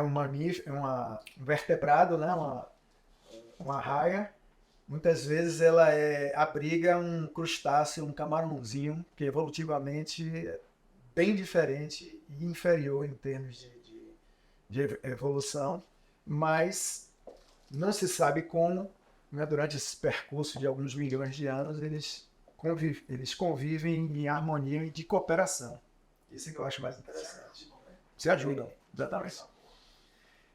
mamífero, um vertebrado, né? uma raia, muitas vezes ela abriga um crustáceo, um camarãozinho, que evolutivamente é bem diferente e inferior em termos de evolução, mas não se sabe como, né, durante esse percurso de alguns milhões de anos, eles convivem em harmonia e de cooperação. Isso é que eu acho mais interessante. Se ajudam, exatamente.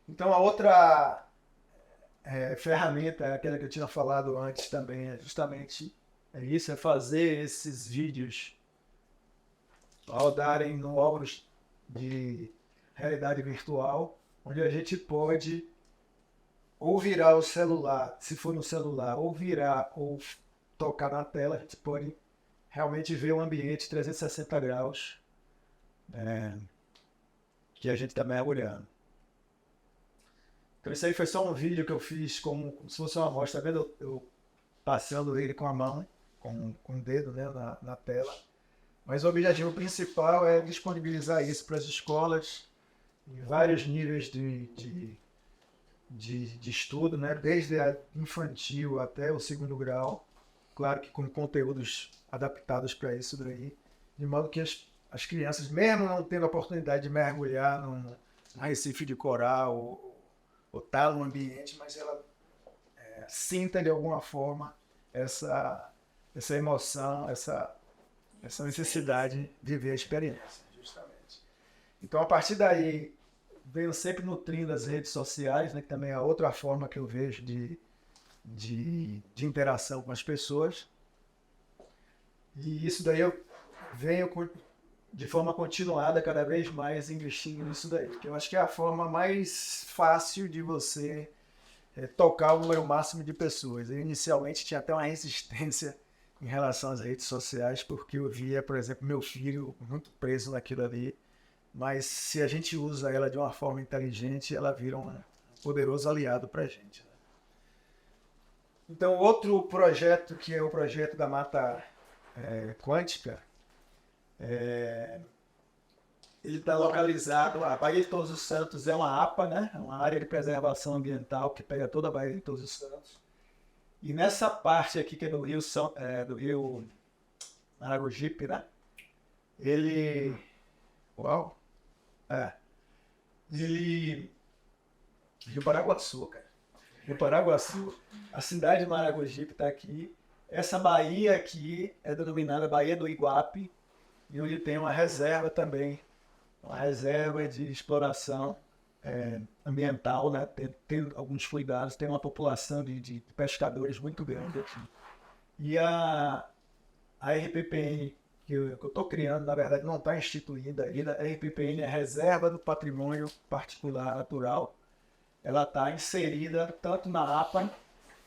Então a outra ferramenta, aquela que eu tinha falado antes também, é justamente isso, é fazer esses vídeos rodarem no óculos de realidade virtual, onde a gente pode ou virar o celular, se for no celular, ou virar ou tocar na tela, a gente pode realmente ver o ambiente 360 graus que a gente está mergulhando. Então isso aí foi só um vídeo que eu fiz como se fosse uma amostra, tá vendo? Eu passando ele com a mão, com o dedo, né, na tela. Mas o objetivo principal é disponibilizar isso para as escolas em vários níveis de estudo, né? Desde a infantil até o 2º grau, claro que com conteúdos adaptados para isso daí, de modo que as crianças, mesmo não tendo a oportunidade de mergulhar num recife de coral ou estar num ambiente, mas ela sinta de alguma forma essa emoção, essa necessidade de ver a experiência, justamente. Então, a partir daí, venho sempre nutrindo as redes sociais, né, que também é outra forma que eu vejo de de interação com as pessoas. E isso daí eu venho de forma continuada cada vez mais investindo nisso daí, porque eu acho que é a forma mais fácil de você tocar o número máximo de pessoas. Eu inicialmente tinha até uma resistência em relação às redes sociais, porque eu via, por exemplo, meu filho muito preso naquilo ali, mas se a gente usa ela de uma forma inteligente, ela vira um poderoso aliado para a gente. Então, outro projeto, que é o projeto da Mata Quântica, ele está localizado, a Baía de Todos os Santos é uma APA, né? É uma área de preservação ambiental que pega toda a Baía de Todos os Santos. E nessa parte aqui, que é do rio Maragogipe, né? Ele... Uau! Rio Paraguaçu, cara. Rio Paraguaçu, a cidade de Maragogipe está aqui. Essa baía aqui é denominada Baía do Iguape, e onde tem uma reserva também, uma reserva de exploração ambiental, né? Tem alguns cuidados, tem uma população de pescadores muito grande aqui. E a RPPN, que eu estou criando, na verdade não está instituída ainda, a RPPN é a Reserva do Patrimônio Particular Natural. Ela está inserida tanto na APA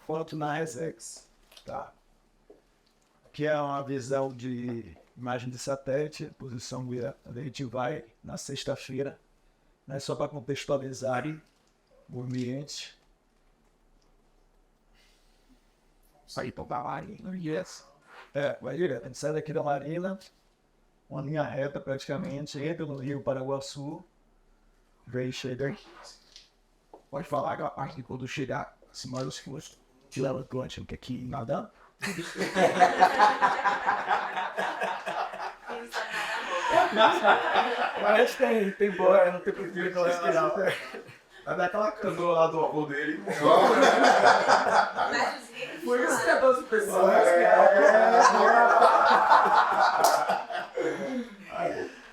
quanto na RESEX. Tá? Aqui é uma visão de imagem de satélite, posição a gente vai na sexta-feira, né, só para contextualizar o ambiente. Sair para a Marina, yes. Vai direto. A gente sai daqui da Marina, uma linha reta praticamente, entra no Rio Paraguaçu, vem e chega aqui. Pode falar que a parte de quando chegar acima dos custos, te leva do Atlântico, que aqui nadando. Mas tem boia, não tem perfil, não respirar. Vai dar aquela canoa lá do avô dele. Por isso que é 12 pessoas.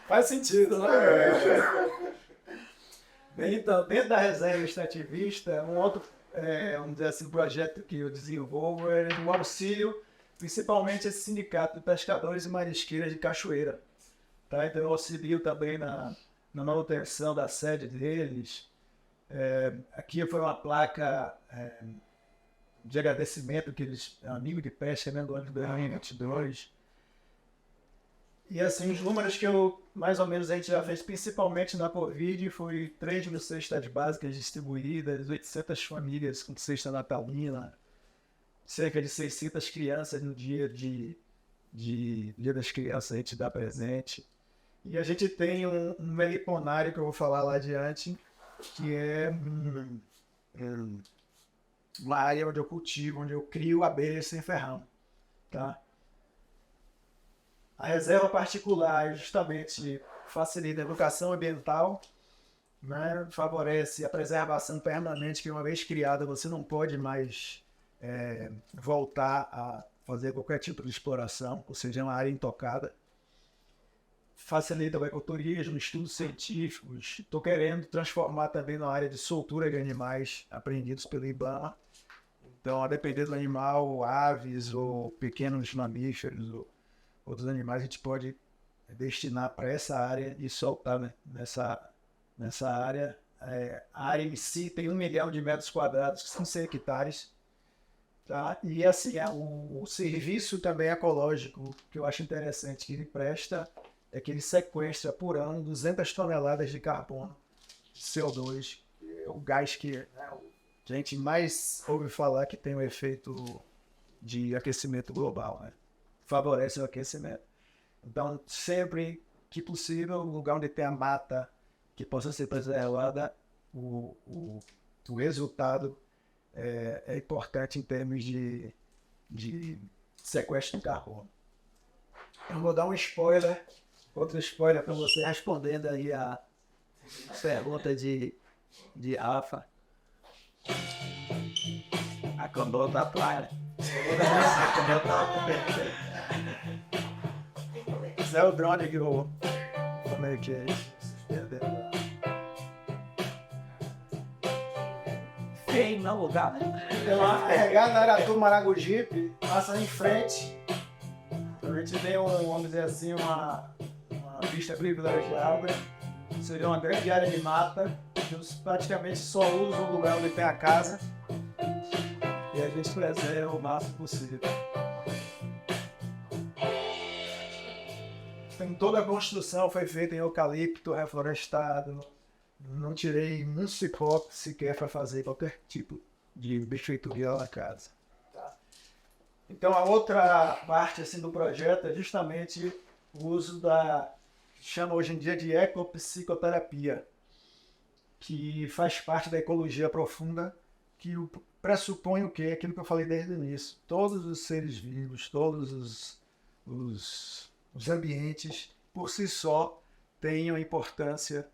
Faz sentido, né? Bem, então, dentro da reserva extrativista, um outro vamos dizer assim, projeto que eu desenvolvo é o auxílio, principalmente esse sindicato de pescadores e marisqueiras de Cachoeira. Tá? Então eu auxilio também na manutenção da sede deles. Aqui foi uma placa de agradecimento que eles, amigo de pesca, né, do ano de 2022. E assim, os números que mais ou menos a gente já fez, principalmente na Covid, foi 3.000 cestas básicas distribuídas, 800 famílias com cesta natalina, cerca de 600 crianças no dia Dia das Crianças a gente dá presente. E a gente tem um meliponário que eu vou falar lá adiante, que é uma área onde eu cultivo, onde eu crio abelhas sem ferrão, tá? A reserva particular justamente facilita a educação ambiental, né? Favorece a preservação permanente, que uma vez criada você não pode mais voltar a fazer qualquer tipo de exploração, ou seja, é uma área intocada. Facilita o ecoturismo, estudos científicos. Estou querendo transformar também na área de soltura de animais apreendidos pelo IBAMA. Então, a depender do animal, aves ou pequenos mamíferos ou outros animais, a gente pode destinar para essa área e soltar, né, nessa área. A área em si tem 1 milhão de metros quadrados, que são 100 hectares. Tá? E assim, o serviço também ecológico, que eu acho interessante, que ele presta, é que ele sequestra por ano 200 toneladas de carbono, CO2, o gás que a gente mais ouve falar que tem um efeito de aquecimento global, né? Favorece o aquecimento. Então, sempre que possível, o lugar onde tem a mata que possa ser preservada, o resultado é importante em termos de sequestro de carbono. Eu vou dar um spoiler, outro spoiler para você, respondendo aí a pergunta de Rafa. A canoa da praia. Esse é o drone que eu... Como é que é isso? Quem não lugar? Tem uma carregada na Aratu Maragogipe, passa em frente. A gente tem, vamos dizer assim, uma vista privilegiada. Seria uma grande área de mata. Eles praticamente só usam o lugar onde tem a casa. E a gente preserva o máximo possível. Toda a construção foi feita em eucalipto reflorestado. Não tirei um cipó sequer para fazer qualquer tipo de benfeitoria na casa. Tá? Então a outra parte assim, do projeto é justamente o uso da que chama hoje em dia de ecopsicoterapia, que faz parte da ecologia profunda, que pressupõe o quê? Aquilo que eu falei desde o início. Todos os seres vivos, todos os ambientes, por si só, tenham importância,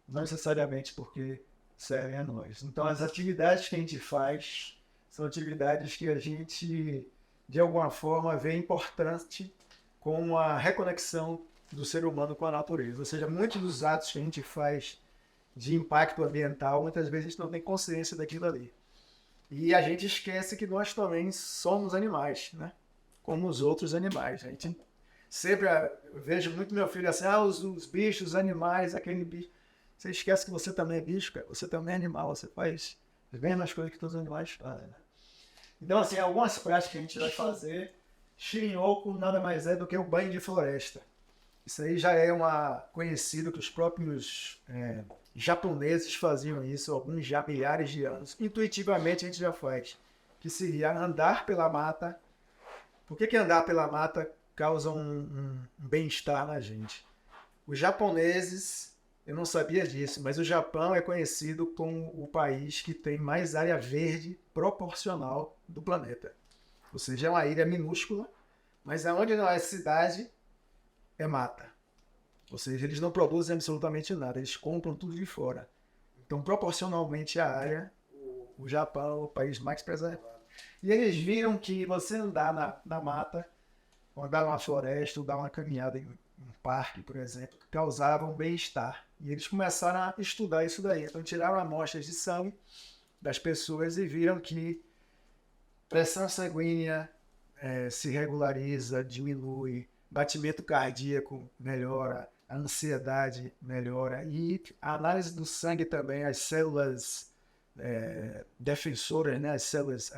não necessariamente porque servem a nós. Então, as atividades que a gente faz são atividades que a gente, de alguma forma, vê importante como a reconexão do ser humano com a natureza. Ou seja, muitos dos atos que a gente faz de impacto ambiental, muitas vezes a gente não tem consciência daquilo ali. E a gente esquece que nós também somos animais, né? Como os outros animais. A gente sempre vejo muito meu filho assim, os bichos, os animais, aquele bicho. Você esquece que você também é bicho, cara. Você também é animal, você faz as mesmas coisas que todos os animais fazem. Né? Então, assim, algumas práticas que a gente vai fazer, Shirin-yoku nada mais é do que o banho de floresta. Isso aí já é conhecido que os próprios japoneses faziam isso, alguns já milhares de anos. Intuitivamente a gente já faz. Que seria andar pela mata. Por que andar pela mata causa um bem-estar na gente? Os japoneses, eu não sabia disso, mas o Japão é conhecido como o país que tem mais área verde proporcional do planeta. Ou seja, é uma ilha minúscula, mas aonde não é cidade, é mata. Ou seja, eles não produzem absolutamente nada, eles compram tudo de fora. Então, proporcionalmente à área, o Japão é o país mais preservado. E eles viram que você andar na mata, ou andar numa floresta, ou dar uma caminhada em um parque, por exemplo, causava um bem-estar. E eles começaram a estudar isso daí. Então, tiraram amostras de sangue das pessoas e viram que pressão sanguínea se regulariza, diminui, batimento cardíaco melhora, a ansiedade melhora e a análise do sangue também, as células defensoras, né? as células,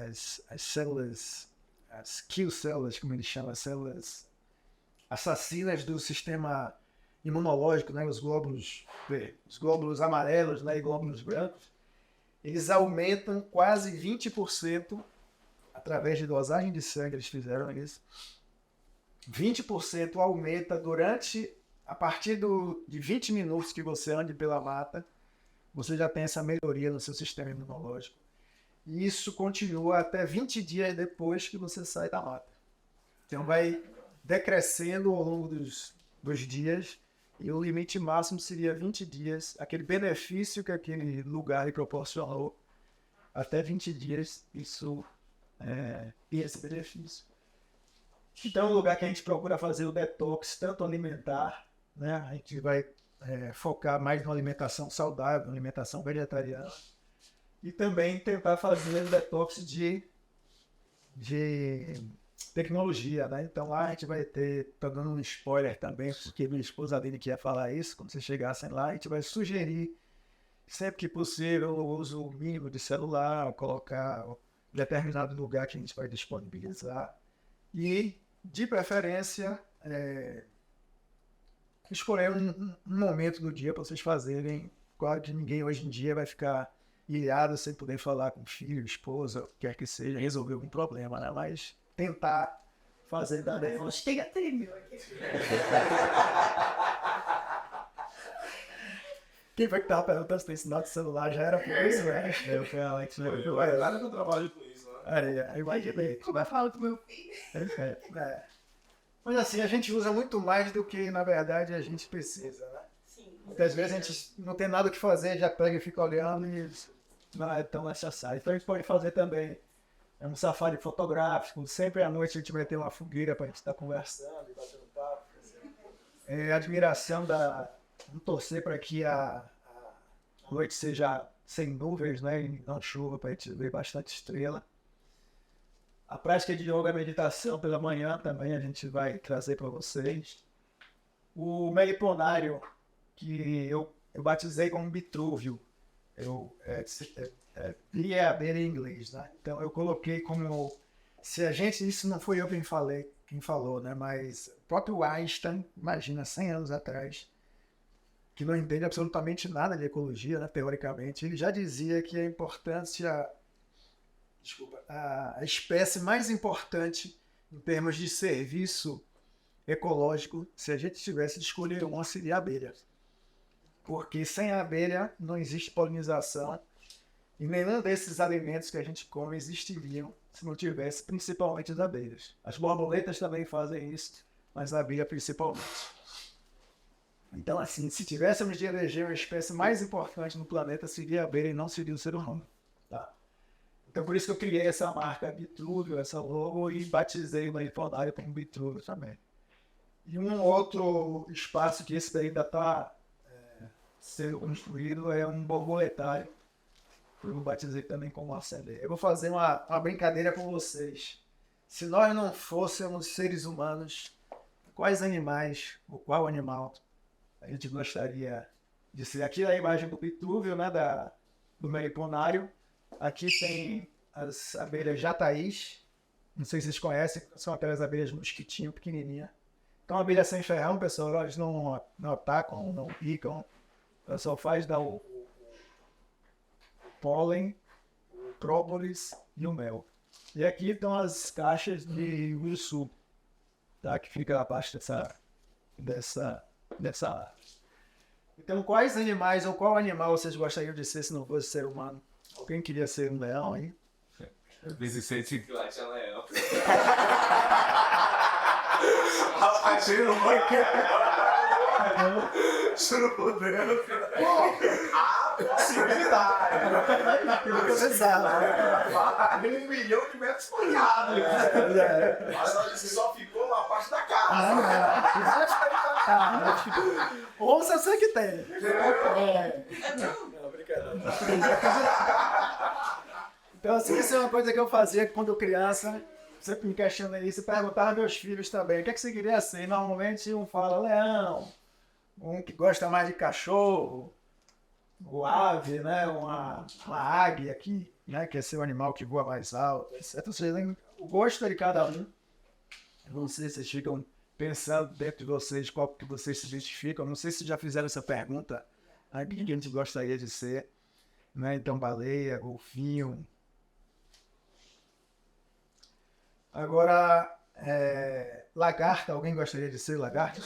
as kill cells, como eles chamam, as células assassinas do sistema imunológico, né? os glóbulos amarelos, né? e glóbulos brancos, eles aumentam quase 20% através de dosagem de sangue, eles fizeram isso. 20% aumenta a partir de 20 minutos que você ande pela mata, você já tem essa melhoria no seu sistema imunológico. E isso continua até 20 dias depois que você sai da mata. Então vai decrescendo ao longo dos dias e o limite máximo seria 20 dias. Aquele benefício que aquele lugar lhe proporcionou, até 20 dias, isso tem esse benefício. Então, é um lugar que a gente procura fazer o detox, tanto alimentar, né? A gente vai focar mais na alimentação saudável, alimentação vegetariana, e também tentar fazer o detox de tecnologia, né? Então lá a gente vai tô dando um spoiler também, porque minha esposa dele quer falar isso, quando vocês chegassem lá, a gente vai sugerir, sempre que possível, o uso mínimo de celular, colocar em determinado lugar que a gente vai disponibilizar, e de preferência, escolher um momento do dia para vocês fazerem. Claro que ninguém hoje em dia vai ficar ilhado sem poder falar com filho, esposa, o que quer que seja, resolver algum problema, né? Mas tentar fazer também. Chega até mil aqui. Quem foi que estava perguntando se tem sinal de celular? Já era por isso, né? Eu fui a Alex, né? Nada que eu trabalho com isso, né? Aí vai ver. Como é que fala com o meu filho? Mas assim, a gente usa muito mais do que, na verdade, a gente precisa, né? Sim. Muitas vezes a gente não tem nada o que fazer, já pega e fica olhando e não é tão necessário. Então a gente pode fazer também um safari fotográfico. Sempre à noite a gente vai ter uma fogueira para a gente estar conversando e batendo papo. Admiração Vamos torcer para que a noite seja sem nuvens, né? E não chuva, para a gente ver bastante estrela. A prática de yoga e meditação pela manhã também a gente vai trazer para vocês. O meliponário, que eu batizei como bitrúvio, li a abelha em inglês, né? Então eu coloquei como, se a gente, isso não foi eu quem falou, né? Mas o próprio Einstein, imagina, 100 anos atrás, que não entende absolutamente nada de ecologia, né, teoricamente, ele já dizia que a importância, a espécie mais importante em termos de serviço ecológico, se a gente tivesse de escolher uma, seria a abelha. Porque sem a abelha não existe polinização e nenhum desses alimentos que a gente come existiriam se não tivesse principalmente as abelhas. As borboletas também fazem isso, mas a abelha principalmente. Então, assim, se tivéssemos de eleger uma espécie mais importante no planeta, seria a abelha e não seria o ser humano. Tá? Então, por isso que eu criei essa marca Bitrúvio, essa logo, e batizei o meliponário como Bitrúvio também. E um outro espaço que esse daí ainda está sendo construído é um borboletário. Eu batizei também como Assembleia. Eu vou fazer uma brincadeira com vocês. Se nós não fôssemos seres humanos, quais animais, ou qual animal a gente gostaria de ser? Aqui é a imagem do Bitrúvio, né, do meliponário. Aqui tem as abelhas jataís. Não sei se vocês conhecem, são aquelas abelhas mosquitinho pequenininha. Então, abelha sem ferrão, pessoal, elas não atacam, não picam. Ela só faz dar o pólen, o própolis e o mel. E aqui estão as caixas de uruçu, tá? Que fica abaixo dessa árvore. Então, quais animais ou qual animal vocês gostariam de ser se não fosse ser humano? Alguém queria ser um leão aí? Vicente que lá tinha leão. Você sabe. 1 milhão de metros quadrados. Mas você só ficou na parte da casa. Ou você sabe que tem. Não, brincadeira. Então, assim, isso é uma coisa que eu fazia quando criança. Sempre me questionei isso e perguntava aos meus filhos também. O que é que você queria ser? E normalmente um fala leão, um que gosta mais de cachorro, o ave, né? Uma águia aqui, né? Que é ser um animal que voa mais alto, etc. Ou seja, o gosto é de cada um. Eu não sei se vocês ficam pensando dentro de vocês qual que vocês se identificam. Não sei se já fizeram essa pergunta. A gente gostaria de ser, né? Então, baleia, golfinho. Agora, lagarta, alguém gostaria de ser lagarta?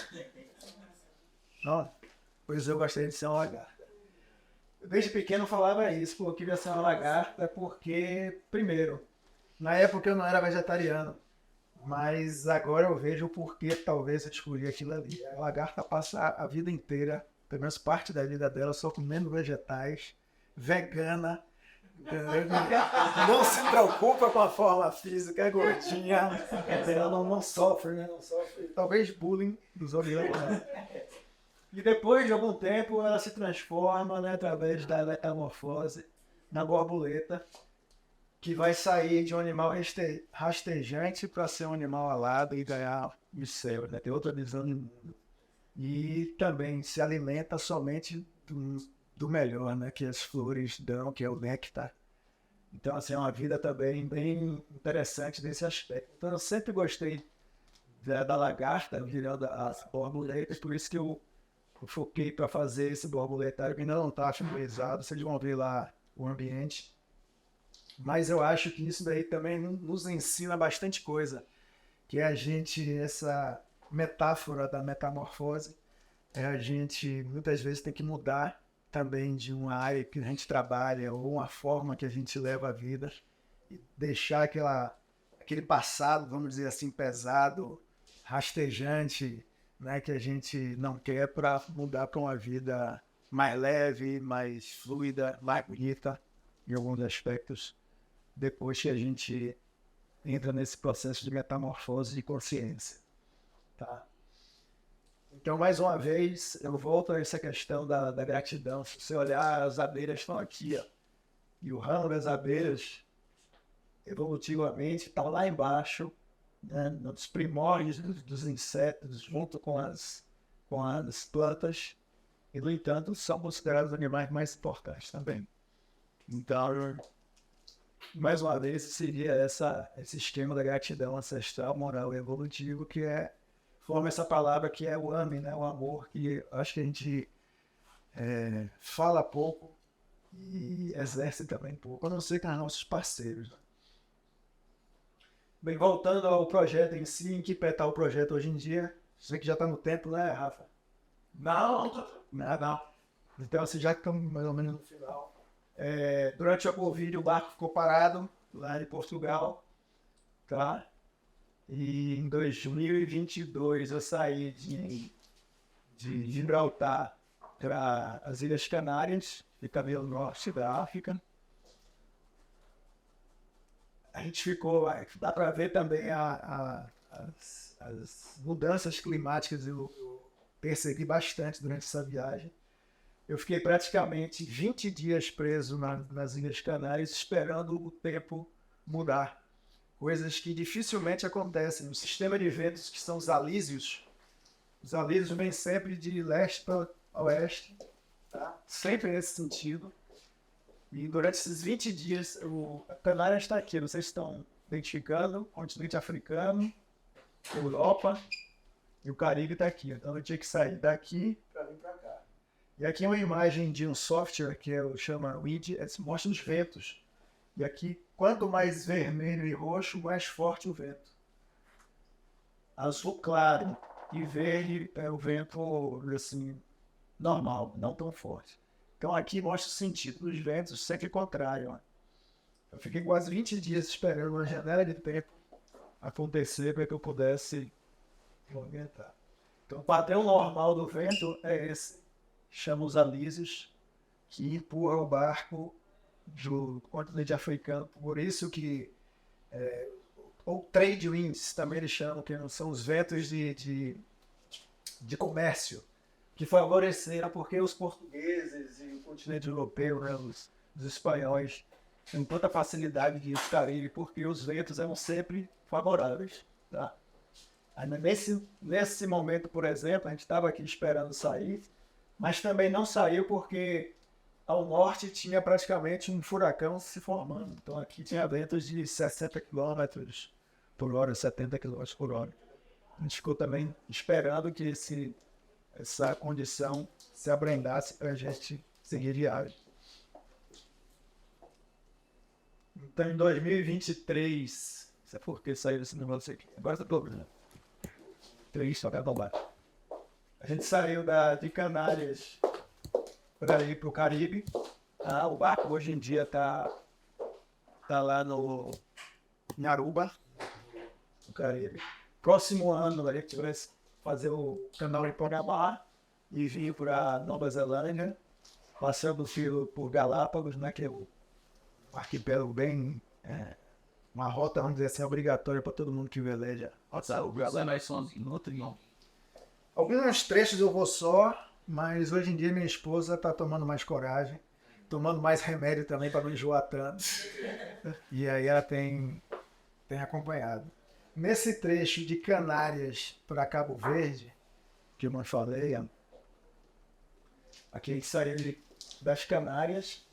Não? Pois eu gostaria de ser uma lagarta. Eu, desde pequeno, falava isso, porque eu queria ser uma lagarta porque, primeiro, na época eu não era vegetariano, mas agora eu vejo o porquê talvez eu escolhi aquilo ali. A lagarta passa a vida inteira, pelo menos parte da vida dela, só comendo vegetais, vegana, não se preocupa com a forma física, é gordinha, ela não sofre, né? Não sofre, talvez bullying dos olheiros, né? E depois de algum tempo ela se transforma, né, através da metamorfose na borboleta, que vai sair de um animal rastejante para ser um animal alado e ganhar o céu, né? Ter outra visão do mundo. E também se alimenta somente do melhor, né, que as flores dão, que é o néctar. Então, assim, é uma vida também bem interessante nesse aspecto. Então, eu sempre gostei da lagarta, virando as borboletas, por isso que eu foquei para fazer esse borboletário, que ainda não está finalizado, vocês vão ver lá o ambiente. Mas eu acho que isso daí também nos ensina bastante coisa, que é a gente, essa metáfora da metamorfose, a gente muitas vezes tem que mudar também de uma área que a gente trabalha ou uma forma que a gente leva a vida e deixar aquele passado, vamos dizer assim, pesado, rastejante, né, que a gente não quer, para mudar para uma vida mais leve, mais fluida, mais bonita em alguns aspectos, depois que a gente entra nesse processo de metamorfose de consciência. Tá? Então, mais uma vez, eu volto a essa questão da gratidão. Se você olhar, as abelhas estão aqui, ó, e o ramo das abelhas, evolutivamente, está lá embaixo, né, nos primórdios dos insetos, junto com as plantas, e, no entanto, são considerados os animais mais importantes também. Então, mais uma vez, seria esse esquema da gratidão ancestral, moral e evolutivo, que forma essa palavra que é o AME, né? O amor, que acho que a gente fala pouco e exerce também pouco, a não ser com os nossos parceiros. Bem, voltando ao projeto em si, em que pé está o projeto hoje em dia? Você que já está no tempo, né, Rafa? Não. Então, assim, já que estamos mais ou menos no final. Durante o Covid, o barco ficou parado lá em Portugal, tá? E em 2022 eu saí de Gibraltar para as Ilhas Canárias, fica meio norte da África. A gente ficou, dá para ver também as mudanças climáticas, eu percebi bastante durante essa viagem. Eu fiquei praticamente 20 dias preso nas Ilhas Canárias esperando o tempo mudar. Coisas que dificilmente acontecem. No sistema de ventos, que são os alísios vêm sempre de leste para oeste, tá? Sempre nesse sentido. E durante esses 20 dias, a Canárias está aqui, vocês estão identificando, continente africano, Europa, e o Caribe está aqui. Então eu tinha que sair daqui para vir para cá. E aqui é uma imagem de um software que chama WID, mostra os ventos. E aqui, quanto mais vermelho e roxo, mais forte o vento. Azul claro e verde é o vento, assim, normal, não tão forte. Então aqui mostra o sentido dos ventos, sempre contrário. Ó. Eu fiquei quase 20 dias esperando uma janela de tempo acontecer para que eu pudesse movimentar. Então o padrão normal do vento é esse, chama os alísios, que empurra o barco do continente africano. Por isso que ou trade winds também eles chamam, que são os ventos de comércio, que favoreceram porque os portugueses e o continente europeu, né, os espanhóis, têm tanta facilidade de ir para o Caribe, porque os ventos eram sempre favoráveis. Tá? Aí, nesse momento, por exemplo, a gente estava aqui esperando sair, mas também não saiu porque ao norte tinha praticamente um furacão se formando. Então aqui tinha ventos de 60 km por hora, 70 km por hora. A gente ficou também esperando que essa condição se abrendasse para a gente seguir viagem. Então em 2023, não sei por que saiu esse negócio aqui. Agora eu estou vendo. 3 só para bombar. A gente saiu de Canárias para ir para o Caribe. O barco hoje em dia está lá em Aruba, no Caribe. Próximo ano a gente vai fazer o canal em Panamá e vir para Nova Zelândia, passando por Galápagos, né, que é um arquipélago bem... uma rota, vamos dizer assim, obrigatória para todo mundo que veleja. Alguns trechos eu vou só, mas hoje em dia minha esposa está tomando mais coragem, tomando mais remédio também para não enjoar tanto. E aí ela tem acompanhado. Nesse trecho de Canárias para Cabo Verde, que eu não falei, aqui a gente saiu das Canárias,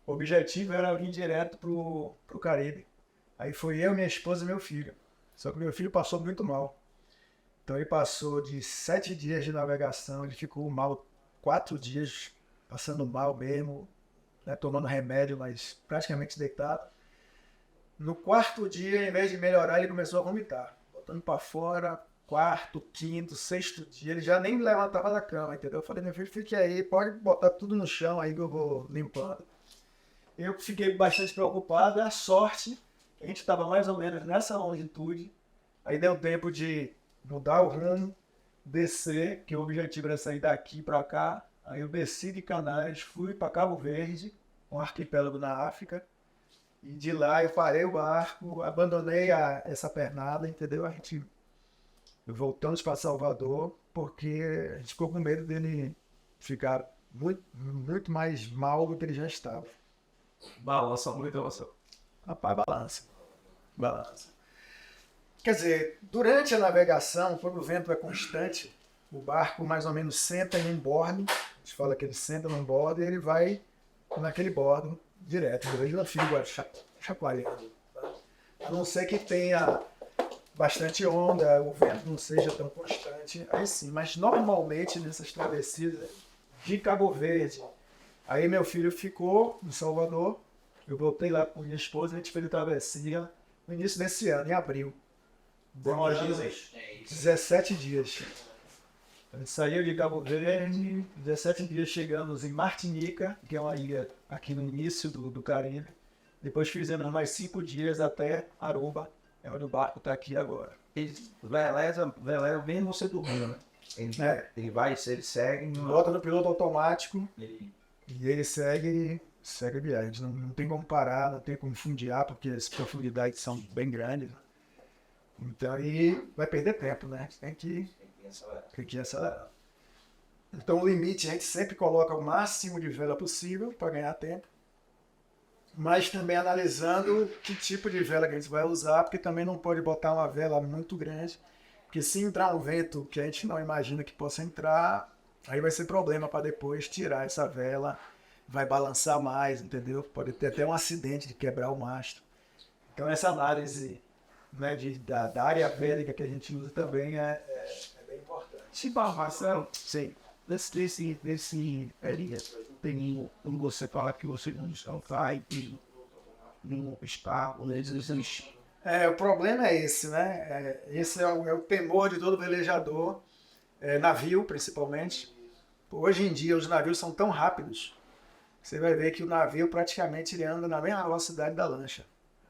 o objetivo era vir direto para o Caribe. Aí foi eu, minha esposa e meu filho. Só que meu filho passou muito mal. Então ele passou de 7 dias de navegação, ele ficou mal 4 dias, passando mal mesmo, né, tomando remédio, mas praticamente deitado. No 4º dia, em vez de melhorar, ele começou a vomitar. Botando para fora, 4º, 5º, 6º dia, ele já nem levantava da cama, entendeu? Eu falei, meu filho, fique aí, pode botar tudo no chão aí que eu vou limpando. Eu fiquei bastante preocupado, a sorte, a gente estava mais ou menos nessa longitude, aí deu tempo de mudar o rumo, descer, que o objetivo era sair daqui para cá. Aí eu desci de Canárias, fui para Cabo Verde, um arquipélago na África, e de lá eu parei o barco, abandonei essa pernada, entendeu? A gente voltamos para Salvador, porque a gente ficou com medo dele ficar muito mais mal do que ele já estava. Balança muito, balança. Rapaz, balança. Quer dizer, durante a navegação, quando o vento é constante, o barco mais ou menos senta em um bordo, a gente fala que ele senta num bordo e ele vai naquele bordo direto, ele não fica chacoalhando. Tá? A não ser que tenha bastante onda, o vento não seja tão constante, aí sim. Mas normalmente nessas travessias de Cabo Verde, aí meu filho ficou em Salvador, eu voltei lá com minha esposa, a gente fez a travessia no início desse ano, em abril. Demorou 17 dias. A gente saiu de Cabo Verde, 17 dias chegamos em Martinica, que é uma ilha aqui no início do Caribe. Depois fizemos mais 5 dias até Aruba, é onde o barco está aqui agora. Veleza mesmo você dormindo, né? Ele vai, ele segue. Bota no piloto automático Ele... e ele segue a viagem. Não tem como parar, não tem como fundear, porque as profundidades são bem grandes. Então aí vai perder tempo, né? Tem que acelerar. Então o limite a gente sempre coloca o máximo de vela possível para ganhar tempo. Mas também analisando que tipo de vela que a gente vai usar, porque também não pode botar uma vela muito grande, porque se entrar um vento que a gente não imagina que possa entrar, aí vai ser problema para depois tirar essa vela, vai balançar mais, entendeu? Pode ter até um acidente de quebrar o mastro. Então essa análise, né, da área vélica que a gente usa também é bem importante. Se Marcelo, sim, nesse tem como você fala que você não vai no espaço, o problema é esse, né? Esse é o temor de todo velejador, navio principalmente. Hoje em dia os navios são tão rápidos, você vai ver que o navio praticamente ele anda na mesma velocidade da lancha.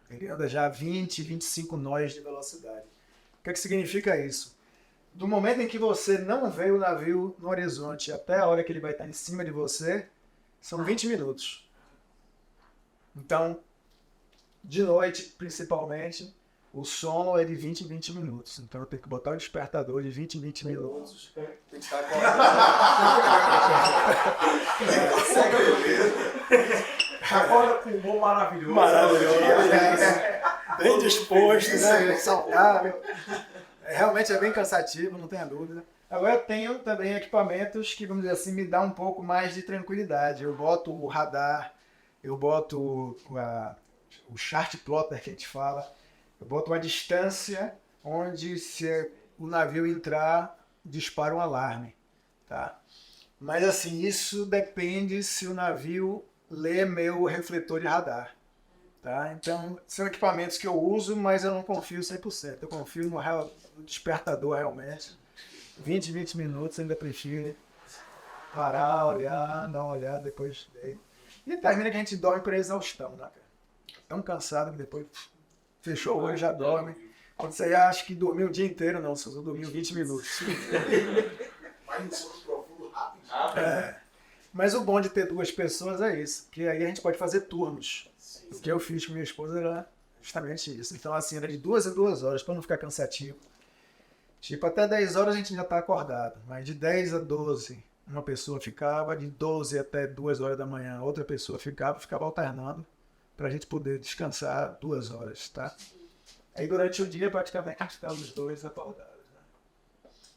Ele anda já 20, 25 nós de velocidade. O que significa isso? Do momento em que você não vê o navio no horizonte até a hora que ele vai estar em cima de você, são 20 minutos. Então, de noite, principalmente, o sono é de 20 em 20 minutos. Então, eu tenho que botar o despertador de 20 em 20 minutos. Tem que estar Agora com um bom maravilhoso. Bem disposto, né? Saudável. Realmente é bem cansativo, não tenha dúvida. Agora eu tenho também equipamentos que, vamos dizer assim, me dá um pouco mais de tranquilidade. Eu boto o radar, eu boto o chart plotter que a gente fala, eu boto uma distância onde se o navio entrar, dispara um alarme. Tá? Mas assim, isso depende se o navio lê meu refletor de radar. Tá? Então, são equipamentos que eu uso, mas eu não confio 100%. Eu confio no despertador realmente. 20 minutos, ainda prefiro parar, olhar, dar uma olhada, depois deito. E termina que a gente dorme por exaustão, né, cara? Tão cansado que depois fechou o olho, já dorme. Quando você acha que dormiu o dia inteiro, não, você só dormiu 20 minutos. Mas o bom de ter 2 pessoas é isso, que aí a gente pode fazer turnos. O que eu fiz com minha esposa era justamente isso. Então, assim, era de 2 em 2 horas, para não ficar cansativo. Tipo, até 10 horas a gente já está acordado, mas de 10 a 12 uma pessoa ficava, de 12 até 2 horas da manhã outra pessoa ficava alternando, para a gente poder descansar 2 horas, tá? Aí durante o dia praticamente ficamos os 2 acordados. Né?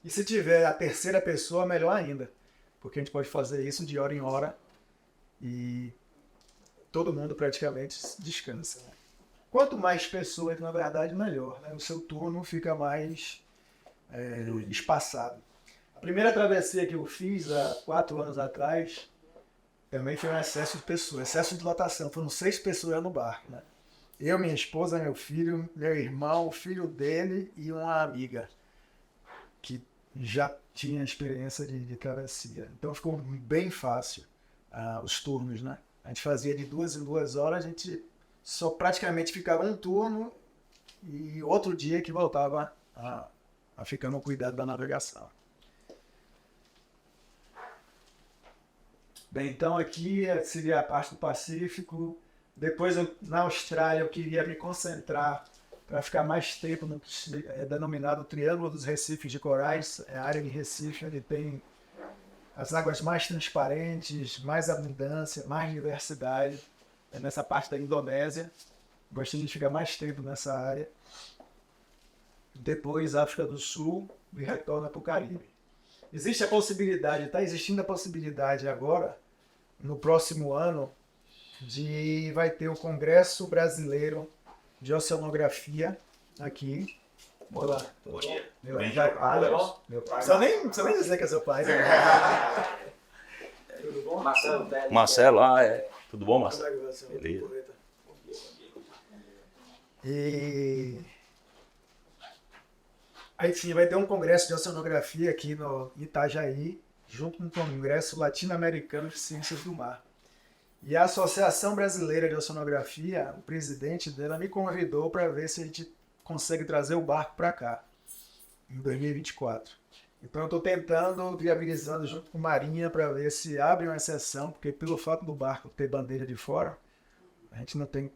E se tiver a terceira pessoa, melhor ainda, porque a gente pode fazer isso de hora em hora e todo mundo praticamente descansa. Né? Quanto mais pessoas, na verdade, melhor. Né? O seu turno fica mais espaçado. A primeira travessia que eu fiz há 4 anos atrás também foi um excesso de pessoas, excesso de lotação. Foram 6 pessoas no barco. Né? Eu, minha esposa, meu filho, meu irmão, o filho dele e uma amiga que já tinha experiência de travessia. Então ficou bem fácil os turnos, né? A gente fazia de 2 em 2 horas, a gente só praticamente ficava um turno e outro dia que voltava a ficar no cuidado da navegação. Bem, então aqui seria a parte do Pacífico. Depois, na Austrália, eu queria me concentrar para ficar mais tempo no que é denominado Triângulo dos Recifes de Corais. É a área de Recife onde tem as águas mais transparentes, mais abundância, mais diversidade. É nessa parte da Indonésia. Gostaria de ficar mais tempo nessa área. Depois, África do Sul e retorna para o Caribe. Existe a possibilidade, está existindo a possibilidade agora, no próximo ano, vai ter o Congresso Brasileiro de Oceanografia aqui. Olá. Bom dia. Meu pai. Meu pai. Não precisa nem dizer que é seu pai. Tudo bom? Marcelo, tudo bom, Marcelo? Beleza. E aí sim, vai ter um congresso de oceanografia aqui no Itajaí, junto com o Congresso Latino-Americano de Ciências do Mar. E a Associação Brasileira de Oceanografia, o presidente dela me convidou para ver se a gente consegue trazer o barco para cá, em 2024. Então eu estou tentando, viabilizando junto com a Marinha para ver se abre uma exceção, porque pelo fato do barco ter bandeira de fora, a gente não tem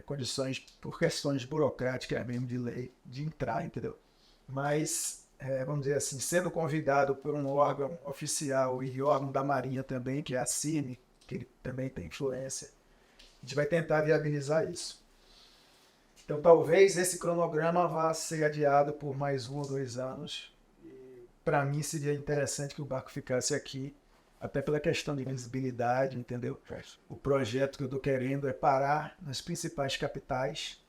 condições, por questões burocráticas mesmo de lei, de entrar, entendeu? Mas, vamos dizer assim, sendo convidado por um órgão oficial e órgão da Marinha também, que é a CINE, que ele também tem influência, a gente vai tentar viabilizar isso. Então talvez esse cronograma vá ser adiado por mais 1 ou 2 anos. Para mim seria interessante que o barco ficasse aqui, até pela questão de visibilidade, entendeu? O projeto que eu estou querendo é parar nas principais capitais,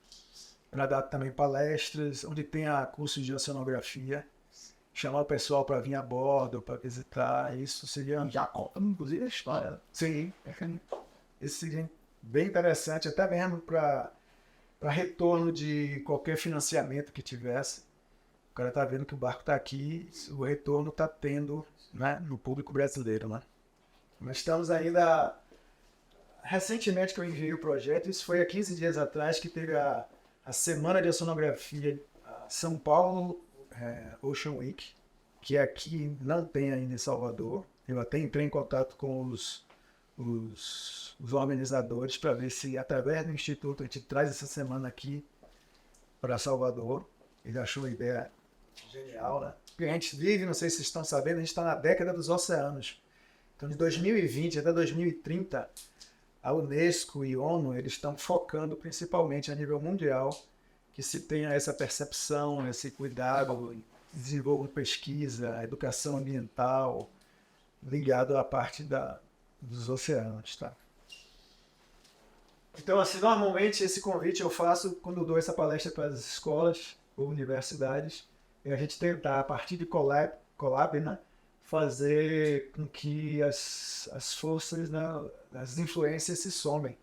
para dar também palestras, onde tenha cursos de oceanografia, chamar o pessoal para vir a bordo, para visitar. Isso seria, já conta, inclusive, a história. Sim, isso seria bem interessante, até mesmo para retorno de qualquer financiamento que tivesse. O cara está vendo que o barco está aqui, o retorno está tendo, né, no público brasileiro. Né? Nós estamos ainda... Recentemente que eu enviei o projeto, isso foi há 15 dias atrás, que teve a Semana de Oceanografia São Paulo Ocean Week, que aqui não tem ainda em Salvador. Eu até entrei em contato com os organizadores para ver se, através do Instituto, a gente traz essa semana aqui para Salvador. Ele achou a ideia genial, né? Porque a gente vive, não sei se vocês estão sabendo, a gente está na década dos oceanos. Então, de 2020 até 2030, a Unesco e a ONU, eles estão focando principalmente a nível mundial que se tenha essa percepção, esse cuidado, desenvolvam pesquisa, educação ambiental, ligado à parte dos oceanos, tá? Então, assim, normalmente esse convite eu faço quando eu dou essa palestra para as escolas ou universidades, e a gente tentar, a partir de collab, né, fazer com que as forças, né, as influências se somem,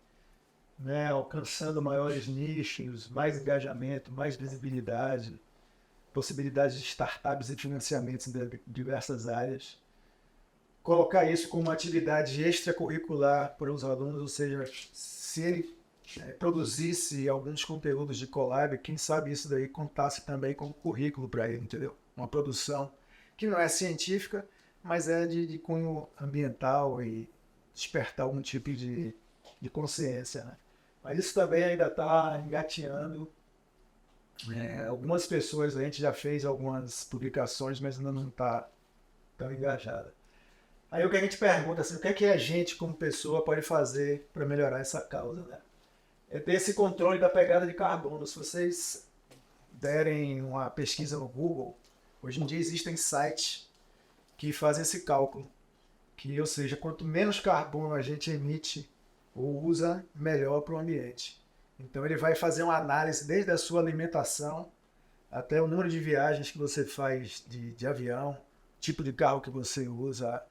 né, alcançando maiores nichos, mais engajamento, mais visibilidade, possibilidades de startups e financiamentos em diversas áreas. Colocar isso como uma atividade extracurricular para os alunos, ou seja, se ele produzisse alguns conteúdos de collab, quem sabe isso daí contasse também como currículo para ele, entendeu? Uma produção que não é científica, mas é de cunho ambiental e despertar algum tipo de consciência, né? Mas isso também ainda está engateando. Algumas pessoas, a gente já fez algumas publicações, mas ainda não está tão engajada. Aí o que a gente pergunta, assim, o que é que a gente, como pessoa, pode fazer para melhorar essa causa, né? É ter esse controle da pegada de carbono. Se vocês derem uma pesquisa no Google, hoje em dia existem sites que fazem esse cálculo. Ou seja, quanto menos carbono a gente emite ou usa, melhor para o ambiente. Então ele vai fazer uma análise desde a sua alimentação até o número de viagens que você faz de avião, tipo de carro que você usa,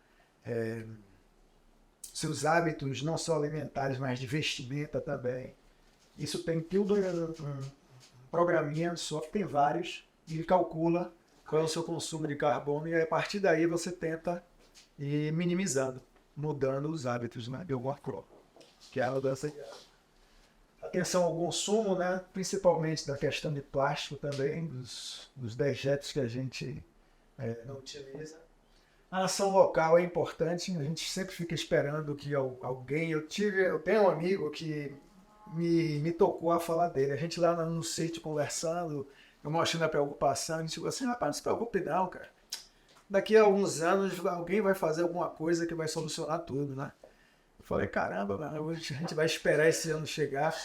seus hábitos não só alimentares, mas de vestimenta também. Isso tem tudo um programinha só, que tem vários, e ele calcula qual é o seu consumo de carbono e a partir daí você tenta ir minimizando, mudando os hábitos, né, de alguma forma, que é a mudança de hábito. Atenção ao consumo, né, principalmente da questão de plástico também, dos dejetos que a gente não utiliza. A ação local é importante, a gente sempre fica esperando que alguém... Eu tenho um amigo que me tocou a fala dele. A gente lá no sítio conversando, eu mostrando a preocupação, a gente falou assim, rapaz, não se preocupe não, cara. Daqui a alguns anos alguém vai fazer alguma coisa que vai solucionar tudo, né? Eu falei, caramba, mano, a gente vai esperar esse ano chegar.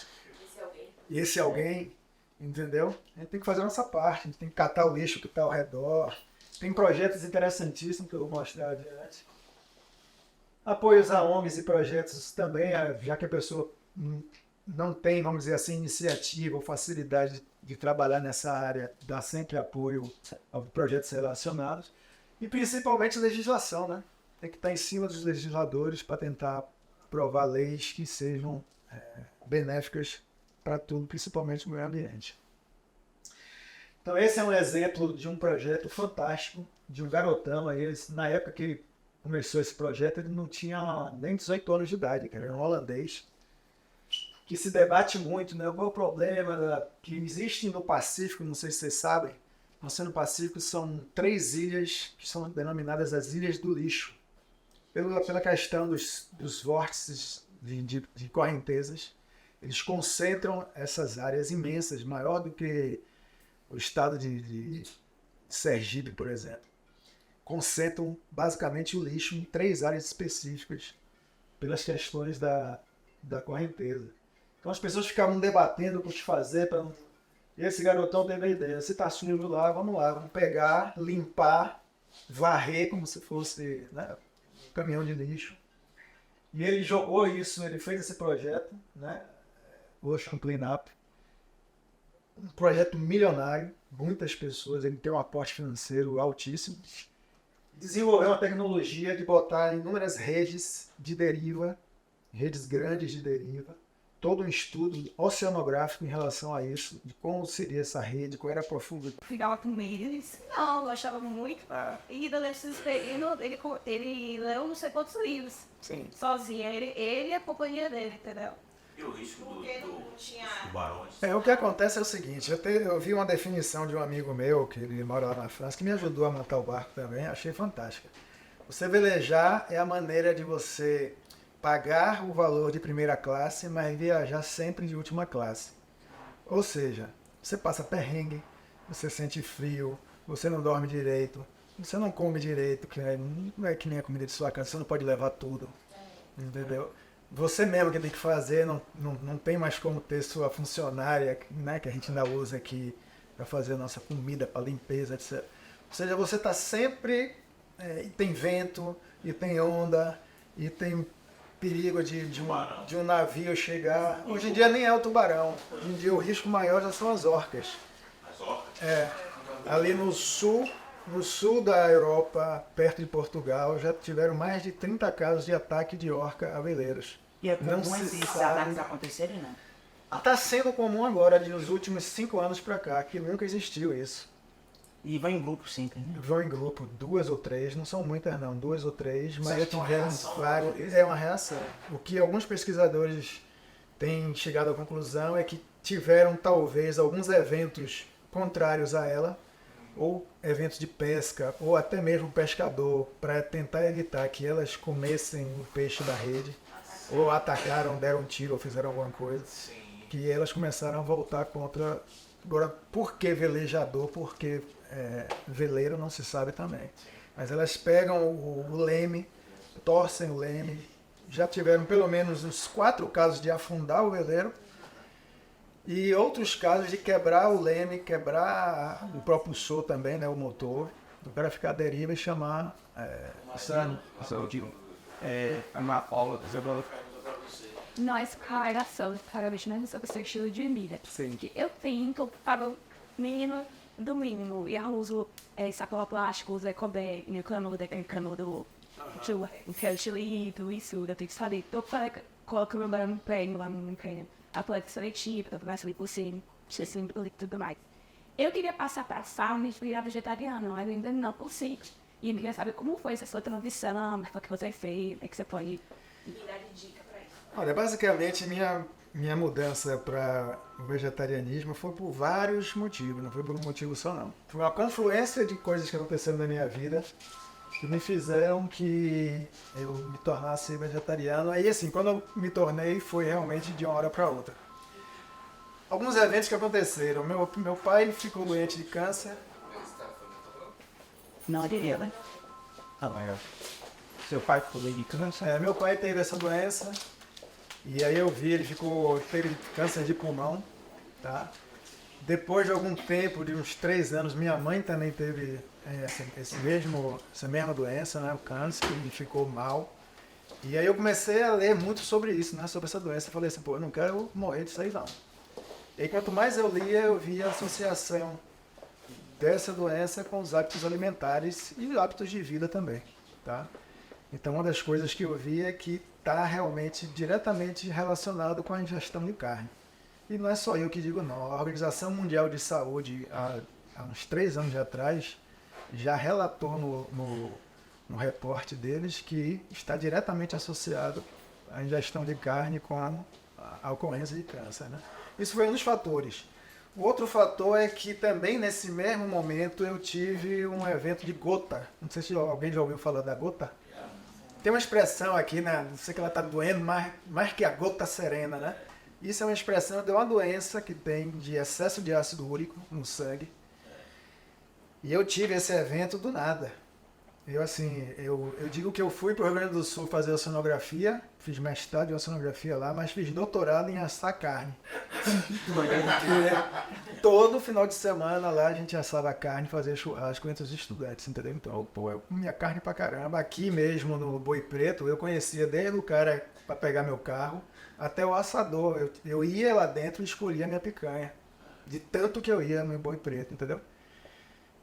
E esse alguém, entendeu? A gente tem que fazer a nossa parte, a gente tem que catar o lixo que está ao redor. Tem projetos interessantíssimos que eu vou mostrar adiante. Apoios a ONGs e projetos também, já que a pessoa não tem, vamos dizer assim, iniciativa ou facilidade de trabalhar nessa área, dá sempre apoio a projetos relacionados. E principalmente legislação, né? Tem que estar em cima dos legisladores para tentar aprovar leis que sejam benéficas para tudo, principalmente o meio ambiente. Então esse é um exemplo de um projeto fantástico, de um garotão aí, na época que começou esse projeto, ele não tinha nem 18 anos de idade, cara, era um holandês, que se debate muito, né? Qual é o problema que existe no Pacífico, não sei se vocês sabem, no Oceano Pacífico são 3 ilhas que são denominadas as Ilhas do Lixo, pela questão dos vórtices de correntezas. Eles concentram essas áreas imensas, maior do que o estado de Sergipe, por exemplo. Concentram basicamente o lixo em 3 áreas específicas pelas questões da correnteza. Então as pessoas ficavam debatendo o que fazer para não... E esse garotão teve a ideia, se está sumindo lá, vamos pegar, limpar, varrer como se fosse, né, um caminhão de lixo. E ele jogou isso, ele fez esse projeto, né, Ocean Cleanup, um projeto milionário, muitas pessoas, ele tem um aporte financeiro altíssimo. Desenvolveu uma tecnologia de botar inúmeras redes de deriva, redes grandes de deriva, todo um estudo oceanográfico em relação a isso, de como seria essa rede, qual era a profundidade. Ficava com eles. Não, eu gostava muito. E durante esse período, ele leu não sei quantos livros. Sim. Sozinho. Ele e a companhia dele, entendeu? E o risco Porque não tinha... tubarões? O que acontece é o seguinte, eu vi uma definição de um amigo meu, que ele mora lá na França, que me ajudou a montar o barco também, achei fantástica. Você velejar é a maneira de você pagar o valor de primeira classe, mas viajar sempre de última classe. Ou seja, você passa perrengue, você sente frio, você não dorme direito, você não come direito, que não é que nem a comida de sua casa, você não pode levar tudo, entendeu? Você mesmo que tem que fazer, não tem mais como ter sua funcionária, né, que a gente ainda usa aqui para fazer a nossa comida, para limpeza, etc. Ou seja, você está sempre, e tem vento, e tem onda, e tem perigo de um navio chegar. Hoje em dia nem é o tubarão, hoje em dia o risco maior já são as orcas. As orcas? Ali no sul da Europa, perto de Portugal, já tiveram mais de 30 casos de ataque de orca a veleiros. E é comum esses ataques acontecerem, né? Está sendo comum agora, nos últimos 5 anos para cá, que nunca existiu isso. E vão em grupo sempre, né? Vão em grupo, 2 ou 3, não são muitas não, 2 ou 3, mas já tiveram vários. É uma reação. O que alguns pesquisadores têm chegado à conclusão é que tiveram talvez alguns eventos contrários a ela, ou eventos de pesca, ou até mesmo pescador, para tentar evitar que elas comessem o peixe da rede, ou atacaram, deram um tiro, ou fizeram alguma coisa, que elas começaram a voltar contra. Agora, por que velejador? Porque veleiro não se sabe também. Mas elas pegam o leme, torcem o leme, já tiveram pelo menos uns 4 casos de afundar o veleiro, e outros casos de quebrar o leme, quebrar o propulsor também, né, o motor, o cara ficar à deriva e chamar Uma aula, Nós, carregação, claramente, não é sobre seu estilo de vida. Sim. Eu tento, para o mínimo do mínimo. E eu uso sacola plástica, uso ecobag, cano do isso, eu tenho que saber. Então, coloco meu banho no empenho, lá no empenho. A planta seletiva, para ver se possível, e tudo mais. Eu queria passar para a sauna e virar vegetariano, mas ainda não consigo. E eu queria saber como foi essa sua transição, o que você fez, o que você pode me dar de dica para isso. Olha, basicamente minha mudança para o vegetarianismo foi por vários motivos, não foi por um motivo só não. Foi uma confluência de coisas que aconteceram na minha vida que me fizeram que eu me tornasse vegetariano. Aí assim, quando eu me tornei, foi realmente de uma hora para outra. alguns eventos que aconteceram. Meu pai ficou doente de câncer. Não, diria, né? Ah, mas seu pai ficou de câncer? Meu pai teve essa doença. E aí eu vi, teve câncer de pulmão, tá? Depois de algum tempo, de uns 3 anos, minha mãe também teve essa mesma doença, né? O câncer, e ficou mal. E aí eu comecei a ler muito sobre isso, né? Sobre essa doença. Eu falei assim, pô, eu não quero morrer disso aí não. E aí, quanto mais eu lia, eu via a associação dessa doença com os hábitos alimentares e hábitos de vida também, tá? Então, uma das coisas que eu vi é que está realmente diretamente relacionado com a ingestão de carne. E não é só eu que digo não. A Organização Mundial de Saúde, há uns 3 anos atrás, já relatou no reporte deles que está diretamente associado a ingestão de carne com a ocorrência de câncer, né? Isso foi um dos fatores. O outro fator é que também nesse mesmo momento eu tive um evento de gota. Não sei se alguém já ouviu falar da gota. Tem uma expressão aqui, né? Não sei que ela está doendo mais que a gota serena, né? Isso é uma expressão de uma doença que tem de excesso de ácido úrico no sangue. E eu tive esse evento do nada. Eu digo que eu fui para o Rio Grande do Sul fazer oceanografia, fiz mestrado em oceanografia lá, mas fiz doutorado em assar carne. Porque todo final de semana lá a gente assava carne e fazia churrasco entre os estudantes, entendeu? Então, pô, eu comia carne pra caramba. Aqui mesmo no Boi Preto, eu conhecia desde o cara para pegar meu carro até o assador. Eu ia lá dentro e escolhia minha picanha. De tanto que eu ia no Boi Preto, entendeu?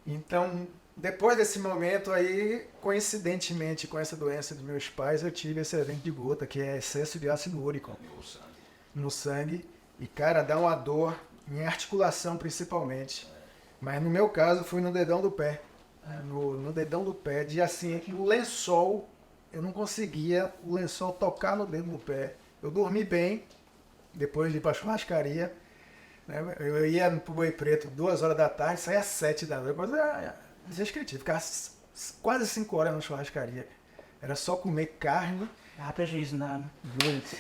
Então, depois desse momento aí, coincidentemente com essa doença dos meus pais, eu tive esse evento de gota, que é excesso de ácido úrico no sangue. E, cara, dá uma dor, em articulação principalmente. Mas no meu caso, foi no dedão do pé. No dedão do pé, de assim, o lençol, eu não conseguia o lençol tocar no dedo do pé. Eu dormi bem, depois de ir pra churrascaria. Né? Eu ia pro Boi Preto 2 horas da tarde, saía às 7 da noite. Mas desescritivo, ficava quase 5 horas na churrascaria. Era só comer carne. Dá prejuízo na doença.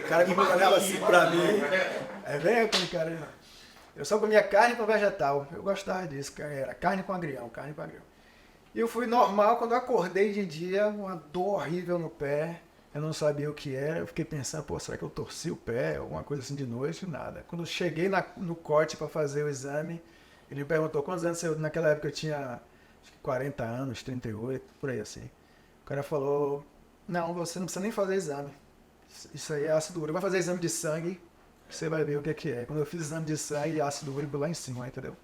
O cara que olhava assim pra mim. Vem aquele cara aí, não. Eu só comia carne com vegetal. Eu gostava disso, era carne com agrião, carne com agrião. E eu fui normal, quando eu acordei de dia, uma dor horrível no pé. Eu não sabia o que era, eu fiquei pensando, pô, será que eu torci o pé, alguma coisa assim de noite? Nada. Quando eu cheguei no corte para fazer o exame, ele me perguntou quantos anos eu... Naquela época eu tinha acho que 40 anos, 38, por aí assim. O cara falou, não, você não precisa nem fazer exame. Isso aí é ácido úrico. Vai fazer exame de sangue, você vai ver o que é. Quando eu fiz exame de sangue, ácido úrico lá em cima, entendeu?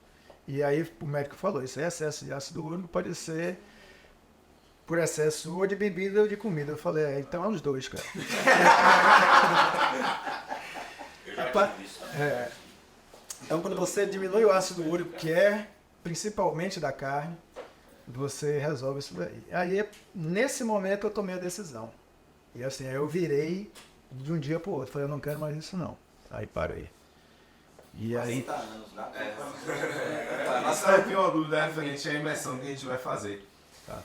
E aí o médico falou, isso é excesso de ácido úrico, pode ser por excesso ou de bebida ou de comida. Eu falei, então é os dois, cara. Então quando você diminui o ácido úrico, que é principalmente da carne, você resolve isso daí. Aí, nesse momento, eu tomei a decisão. E assim, aí eu virei de um dia pro outro. Falei, eu não quero mais isso não. Aí parei. E aí... Mas eu tenho uma dúvida referente à imersão que a gente vai fazer. Tá.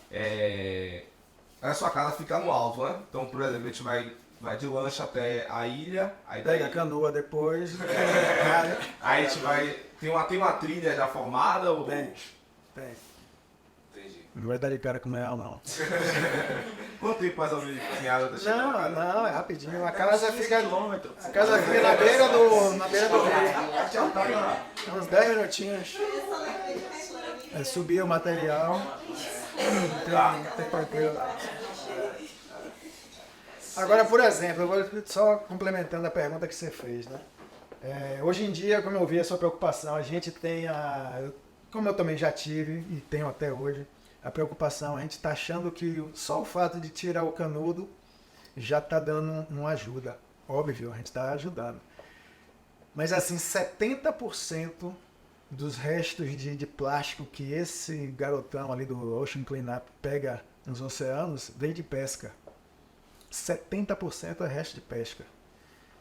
A sua casa fica no alto, né? Então, por exemplo, a gente vai de lancha até a ilha. Aí pega a canoa depois. Aí a gente vai... Tem uma trilha já formada? Ou... Tem. Entendi. Não vai dar de cara com real, não. Quanto tempo mais ou menos de caminhada da chegada? Não, é rapidinho. A casa fica na beira do rio. Uns 10 minutinhos. É subir o material. Tem tranquilo. Agora, por exemplo, eu vou só complementando a pergunta que você fez, né? Hoje em dia, como eu vi a sua preocupação, a gente tem como eu também já tive e tenho até hoje, a preocupação, a gente está achando que só o fato de tirar o canudo já está dando uma ajuda. Óbvio, a gente está ajudando. Mas assim, 70% dos restos de plástico que esse garotão ali do Ocean Cleanup pega nos oceanos vem de pesca. 70% é resto de pesca.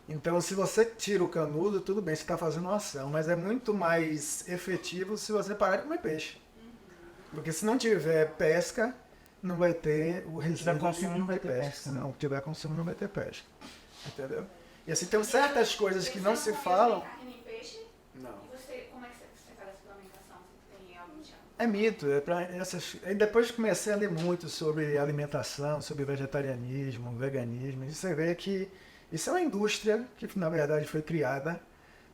Então, se você tira o canudo, tudo bem, você está fazendo uma ação, mas é muito mais efetivo se você parar de comer peixe. Porque se não tiver pesca, não vai ter o resíduo. Se tiver consumo, não vai ter pesca. Se não tiver consumo, não vai ter pesca. Entendeu? E assim, tem certas coisas que não se falam. Carne nem peixe? Não. E você, como é que você faz a suplementação? Você tem algum tipo? É mito. É pra essas... Aí depois comecei a ler muito sobre alimentação, sobre vegetarianismo, veganismo. E você vê que isso é uma indústria que, na verdade, foi criada,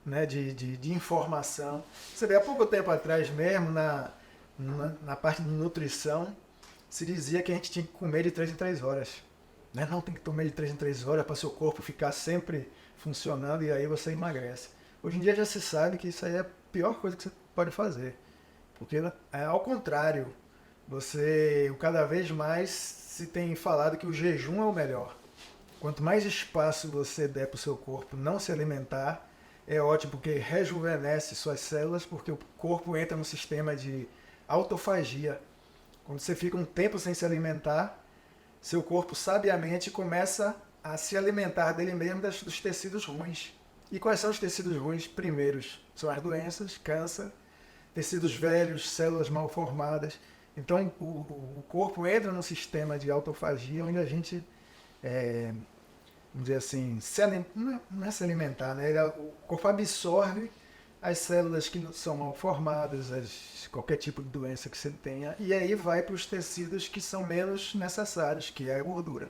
né, de informação. Você vê, há pouco tempo atrás mesmo, na parte de nutrição, se dizia que a gente tinha que comer de 3 em 3 horas. Né? Não, tem que comer de 3 em 3 horas para seu corpo ficar sempre funcionando e aí você emagrece. Hoje em dia já se sabe que isso aí é a pior coisa que você pode fazer. Porque é ao contrário. Cada vez mais se tem falado que o jejum é o melhor. Quanto mais espaço você der para o seu corpo não se alimentar, é ótimo, porque rejuvenesce suas células, porque o corpo entra no sistema de autofagia. Quando você fica um tempo sem se alimentar, seu corpo sabiamente começa a se alimentar dele mesmo dos tecidos ruins. E quais são os tecidos ruins? Primeiros são as doenças, câncer, tecidos velhos, células mal formadas. Então o corpo entra no sistema de autofagia, onde a gente, vamos dizer assim, não é se alimentar, né? O corpo absorve as células que são mal formadas, qualquer tipo de doença que você tenha, e aí vai para os tecidos que são menos necessários, que é a gordura.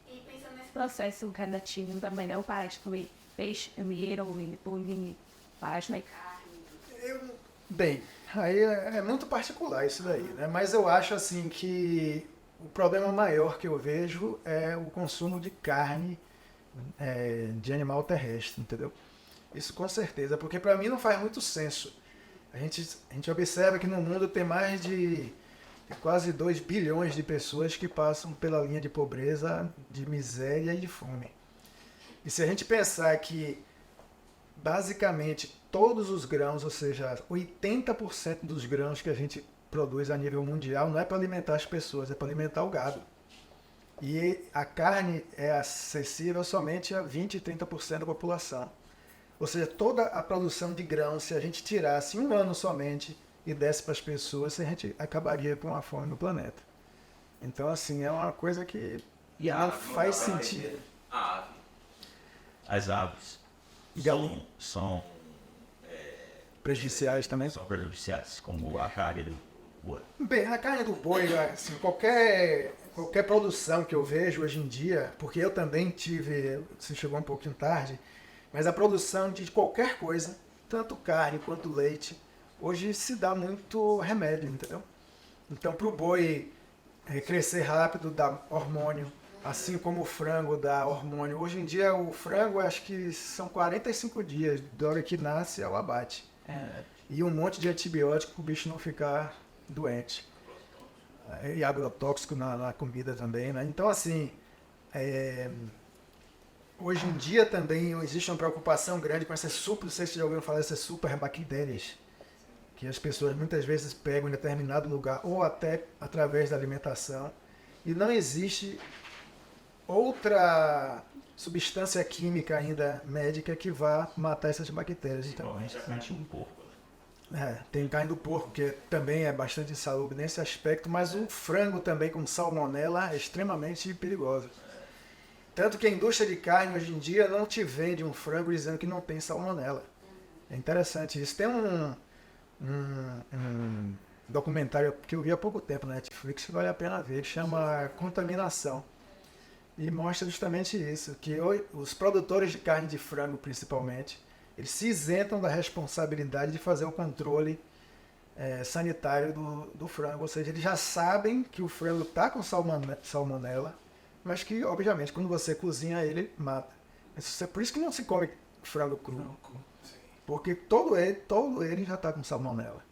E pensando nesse processo gradativo também, né? Eu paro de comer peixe, eu me parar de comer carne. Bem, aí é muito particular isso daí, né? Mas eu acho assim que o problema maior que eu vejo é o consumo de carne de animal terrestre, entendeu? Isso com certeza, porque para mim não faz muito senso. A gente observa que no mundo tem mais de quase 2 bilhões de pessoas que passam pela linha de pobreza, de miséria e de fome. E se a gente pensar que basicamente todos os grãos, ou seja, 80% dos grãos que a gente produz a nível mundial não é para alimentar as pessoas, é para alimentar o gado. E a carne é acessível somente a 20% e 30% da população. Ou seja, toda a produção de grãos, se a gente tirasse um ano somente e desse para as pessoas, a gente acabaria com a fome no planeta. Então, assim, é uma coisa que não faz sentido. As aves são Prejudiciais também? são prejudiciais, como a carne do boi. Bem, a carne do boi, assim, qualquer produção que eu vejo hoje em dia, porque eu também você chegou um pouquinho tarde, mas a produção de qualquer coisa, tanto carne quanto leite, hoje se dá muito remédio, entendeu? Então, para o boi crescer rápido, dá hormônio, assim como o frango dá hormônio. Hoje em dia, o frango, acho que são 45 dias, da hora que nasce ao abate. E um monte de antibiótico para o bicho não ficar doente. E agrotóxico na comida também, né? Então, assim, hoje em dia também existe uma preocupação grande com essas não sei se você já ouviu falar dessas superbactérias, que as pessoas muitas vezes pegam em determinado lugar, ou até através da alimentação, e não existe outra substância química ainda médica que vá matar essas bactérias. Então, Principalmente um porco. tem carne do porco, que também é bastante insalubre nesse aspecto, mas o frango também com salmonela é extremamente perigoso. Tanto que a indústria de carne hoje em dia não te vende um frango dizendo que não tem salmonela. É interessante isso. Tem um documentário que eu vi há pouco tempo na Netflix que vale a pena ver, que chama Contaminação. E mostra justamente isso, que os produtores de carne de frango, principalmente, eles se isentam da responsabilidade de fazer o controle sanitário do frango. Ou seja, eles já sabem que o frango está com salmonela, mas que, obviamente, quando você cozinha ele, mata. Por isso que não se come frango cru. Porque todo ele já está com salmonela.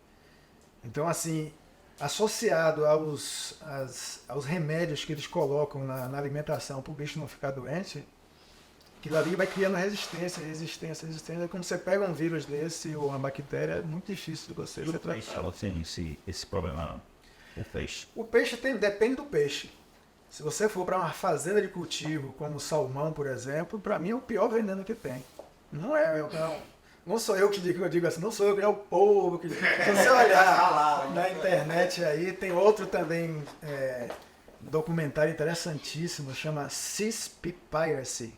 Então, assim, associado aos remédios que eles colocam na alimentação para o bicho não ficar doente, aquilo ali vai criando resistência. Quando você pega um vírus desse ou uma bactéria, é muito difícil de você tratar. Ela tem esse problema, não. O peixe. O peixe depende do peixe. Se você for para uma fazenda de cultivo, como o salmão, por exemplo, para mim é o pior veneno que tem. Não sou eu que digo assim, não sou eu que é o povo que diz. Se você olhar na internet aí, tem outro também documentário interessantíssimo, chama Seaspiracy.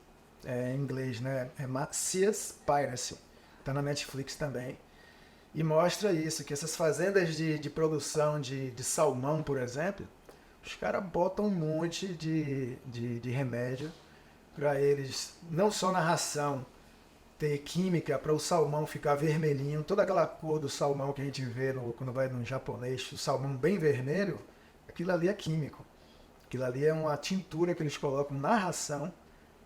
em inglês, né? É Seaspiracy. Tá na Netflix também. E mostra isso, que essas fazendas de produção de salmão, por exemplo, os caras botam um monte de remédio para eles, não só na ração, ter química para o salmão ficar vermelhinho, toda aquela cor do salmão que a gente vê quando vai no japonês, o salmão bem vermelho, aquilo ali é químico. Aquilo ali é uma tintura que eles colocam na ração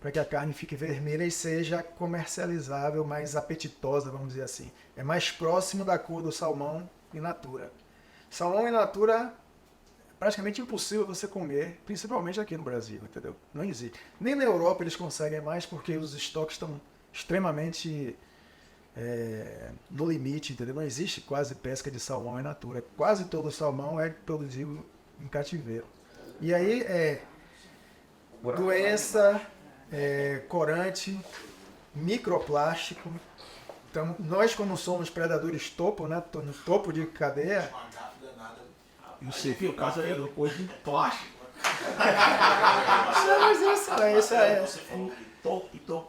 para que a carne fique vermelha e seja comercializável, mais apetitosa, vamos dizer assim. É mais próximo da cor do salmão in natura. Salmão in natura é praticamente impossível você comer, principalmente aqui no Brasil, entendeu? Não existe. Nem na Europa eles conseguem mais porque os estoques estão extremamente no limite, entendeu? Não existe quase pesca de salmão in natura. Quase todo o salmão é produzido em cativeiro. E aí doença, corante, microplástico. Então, nós como somos predadores topo, né? No topo de cadeia. Você viu o caso aí do coisa de plástico. Isso é.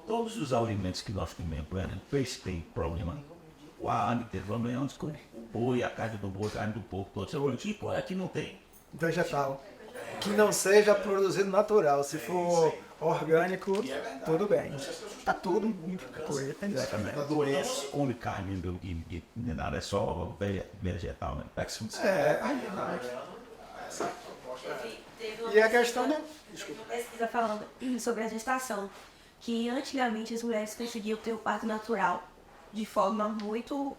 Todos os alimentos que nós comemos, peixe tem problema. O carne tem problema, o boi, a carne do boi, a carne do porco, todo. Você olha aqui, aqui não tem. Vegetal. Que não seja produzido natural. Se for orgânico, tudo bem. Tá tudo muito coisa. Exatamente. A doença come carne do que nada, é só vegetal, né? E a questão da... Uma pesquisa falando sobre a gestação, que antigamente as mulheres conseguiam ter o parto natural de forma muito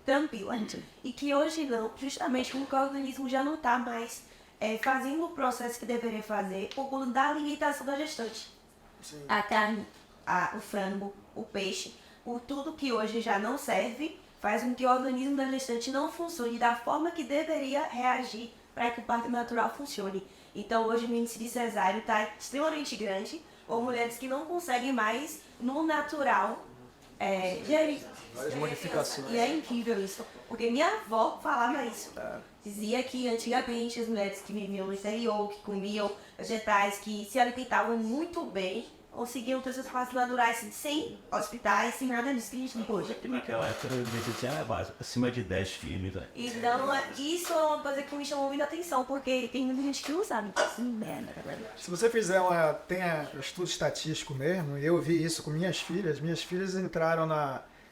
tranquila. E que hoje não, justamente porque o organismo já não está mais fazendo o processo que deveria fazer por conta da limitação da gestante. Sim. A carne, o frango, o peixe, por tudo que hoje já não serve, faz com que o organismo da gestante não funcione da forma que deveria reagir para que o parto natural funcione. Então hoje o índice de cesárea está extremamente grande, ou mulheres que não conseguem mais no natural várias modificações. E é incrível isso, porque minha avó falava isso. Dizia que antigamente as mulheres que viviam no exterior, que comiam vegetais, que se alimentavam muito bem, conseguiam ter seus partos naturais sem hospitais, sem nada disso que a gente tem hoje. Naquela época tinha acima de 10 filhos. Né? Então, isso é uma coisa que me chamou muita atenção, porque tem muita gente que não sabe. Se você fizer um estudo estatístico mesmo, eu vi isso com minhas filhas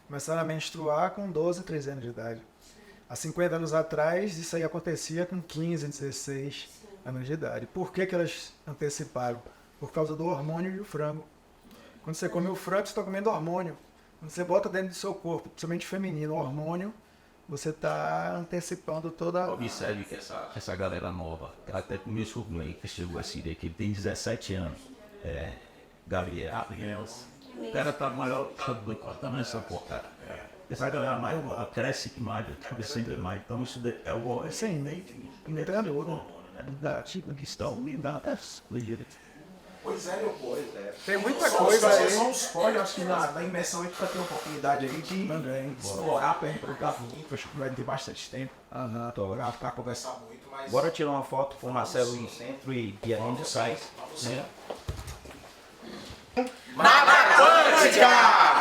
começaram a menstruar com 12, 13 anos de idade. Há 50 anos atrás, isso aí acontecia com 15, 16 anos de idade. Por que elas anteciparam? Por causa do hormônio do frango. Quando você come o frango, você está comendo hormônio. Quando você bota dentro do seu corpo, principalmente feminino, o hormônio, você está antecipando toda... Observe que essa galera nova, ela até começou comigo, que chegou assim, que ele tem 17 anos. Gabriel, o cara tá maior do que nessa porra. Essa galera mais cresce demais, sempre mais. Então isso é o... Sim, entendo. Da tipo que estão me dando Pois é, meu pois é. Tem muita coisa aí. Só os códigos, acho que na imersão a gente vai ter uma oportunidade aí de explorar para replicar muito, acho que vai ter bastante tempo. Para conversar muito, mas... Bora tirar uma foto com o Marcelo no centro e a gente sai. Né? Mata Quântica!